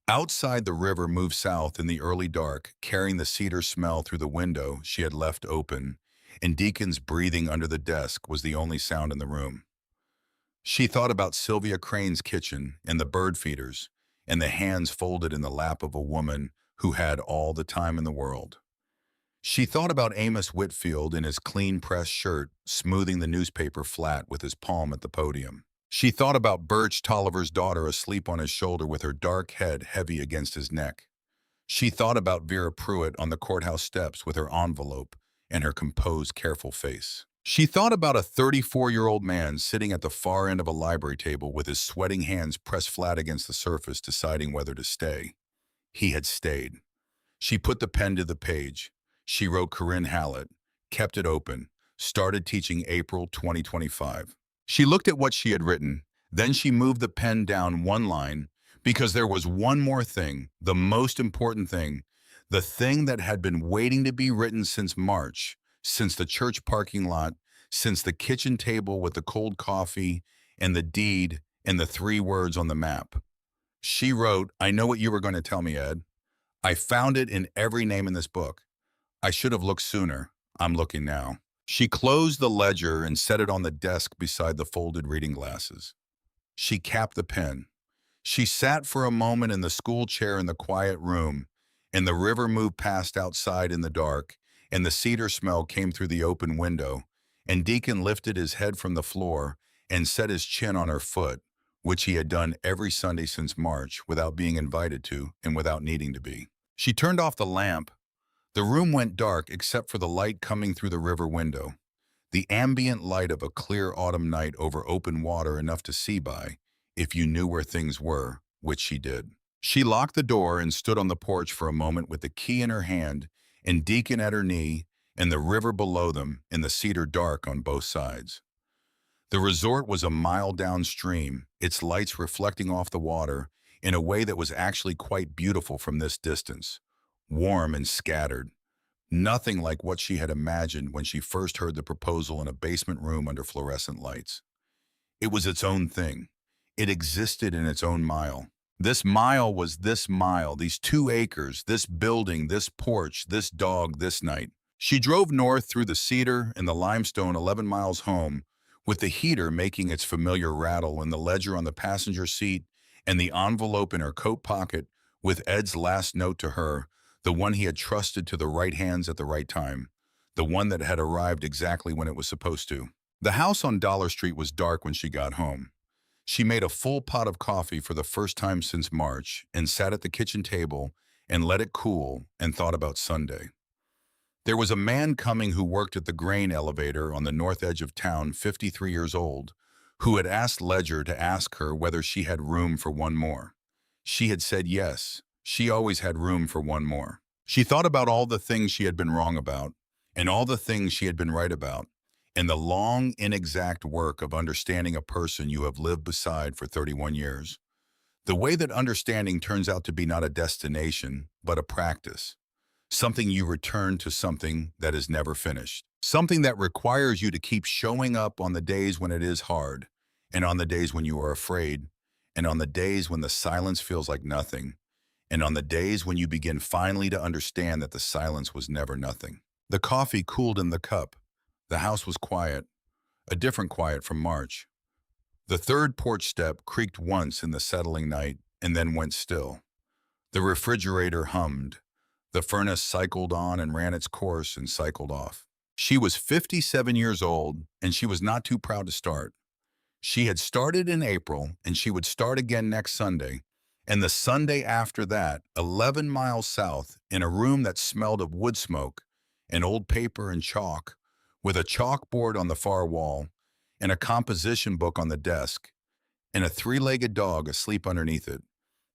Outside, the river moved south in the early dark, carrying the cedar smell through the window she had left open, and Deacon's breathing under the desk was the only sound in the room. She thought about Sylvia Crane's kitchen and the bird feeders and the hands folded in the lap of a woman who had all the time in the world. She thought about Amos Whitfield in his clean-pressed shirt, smoothing the newspaper flat with his palm at the podium. She thought about Birch Tolliver's daughter asleep on his shoulder with her dark head heavy against his neck. She thought about Vera Pruitt on the courthouse steps with her envelope and her composed, careful face. She thought about a 34-year-old man sitting at the far end of a library table with his sweating hands pressed flat against the surface, deciding whether to stay. He had stayed. She put the pen to the page. She wrote Corinne Hallett, kept it open, started teaching April 2025. She looked at what she had written, then she moved the pen down one line because there was one more thing, the most important thing, the thing that had been waiting to be written since March, since the church parking lot, since the kitchen table with the cold coffee and the deed and the 3 words on the map. She wrote, "I know what you were going to tell me, Ed. I found it in every name in this book. I should have looked sooner. I'm looking now." She closed the ledger and set it on the desk beside the folded reading glasses. She capped the pen. She sat for a moment in the school chair in the quiet room, and the river moved past outside in the dark, and the cedar smell came through the open window, and Deacon lifted his head from the floor and set his chin on her foot, which he had done every Sunday since March without being invited to and without needing to be. She turned off the lamp. The room went dark except for the light coming through the river window, the ambient light of a clear autumn night over open water, enough to see by, if you knew where things were, which she did. She locked the door and stood on the porch for a moment with the key in her hand and Deacon at her knee and the river below them in the cedar dark on both sides. The resort was a mile downstream, its lights reflecting off the water in a way that was actually quite beautiful from this distance, warm and scattered. Nothing like what she had imagined when she first heard the proposal in a basement room under fluorescent lights. It was its own thing. It existed in its own mile. This mile was this mile, these 2 acres, this building, this porch, this dog, this night. She drove north through the cedar and the limestone 11 miles home, with the heater making its familiar rattle and the ledger on the passenger seat and the envelope in her coat pocket with Ed's last note to her, the one he had trusted to the right hands at the right time, the one that had arrived exactly when it was supposed to. The house on Dollar Street was dark when she got home. She made a full pot of coffee for the first time since March and sat at the kitchen table and let it cool and thought about Sunday. There was a man coming who worked at the grain elevator on the north edge of town, 53 years old, who had asked Ledger to ask her whether she had room for one more. She had said yes. She always had room for one more. She thought about all the things she had been wrong about and all the things she had been right about, and the long, inexact work of understanding a person you have lived beside for 31 years. The way that understanding turns out to be not a destination, but a practice. Something you return to, something that is never finished. Something that requires you to keep showing up on the days when it is hard, and on the days when you are afraid, and on the days when the silence feels like nothing, and on the days when you begin finally to understand that the silence was never nothing. The coffee cooled in the cup. The house was quiet, a different quiet from March. The third porch step creaked once in the settling night and then went still. The refrigerator hummed. The furnace cycled on and ran its course and cycled off. She was 57 years old, and she was not too proud to start. She had started in April, and she would start again next Sunday, and the Sunday after that, 11 miles south, in a room that smelled of wood smoke and old paper and chalk, with a chalkboard on the far wall, and a composition book on the desk, and a three-legged dog asleep underneath it,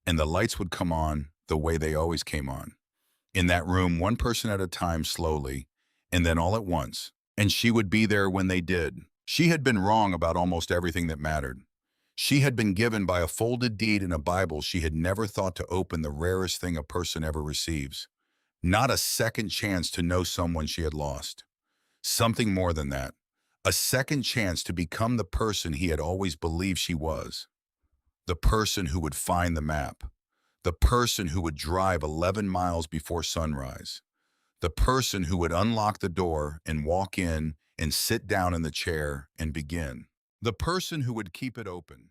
and the lights would come on the way they always came on. In that room, one person at a time, slowly, and then all at once. And she would be there when they did. She had been wrong about almost everything that mattered. She had been given by a folded deed in a Bible she had never thought to open, the rarest thing a person ever receives. Not a second chance to know someone she had lost. Something more than that. A second chance to become the person he had always believed she was. The person who would find the map. The person who would drive 11 miles before sunrise. The person who would unlock the door and walk in and sit down in the chair and begin. The person who would keep it open.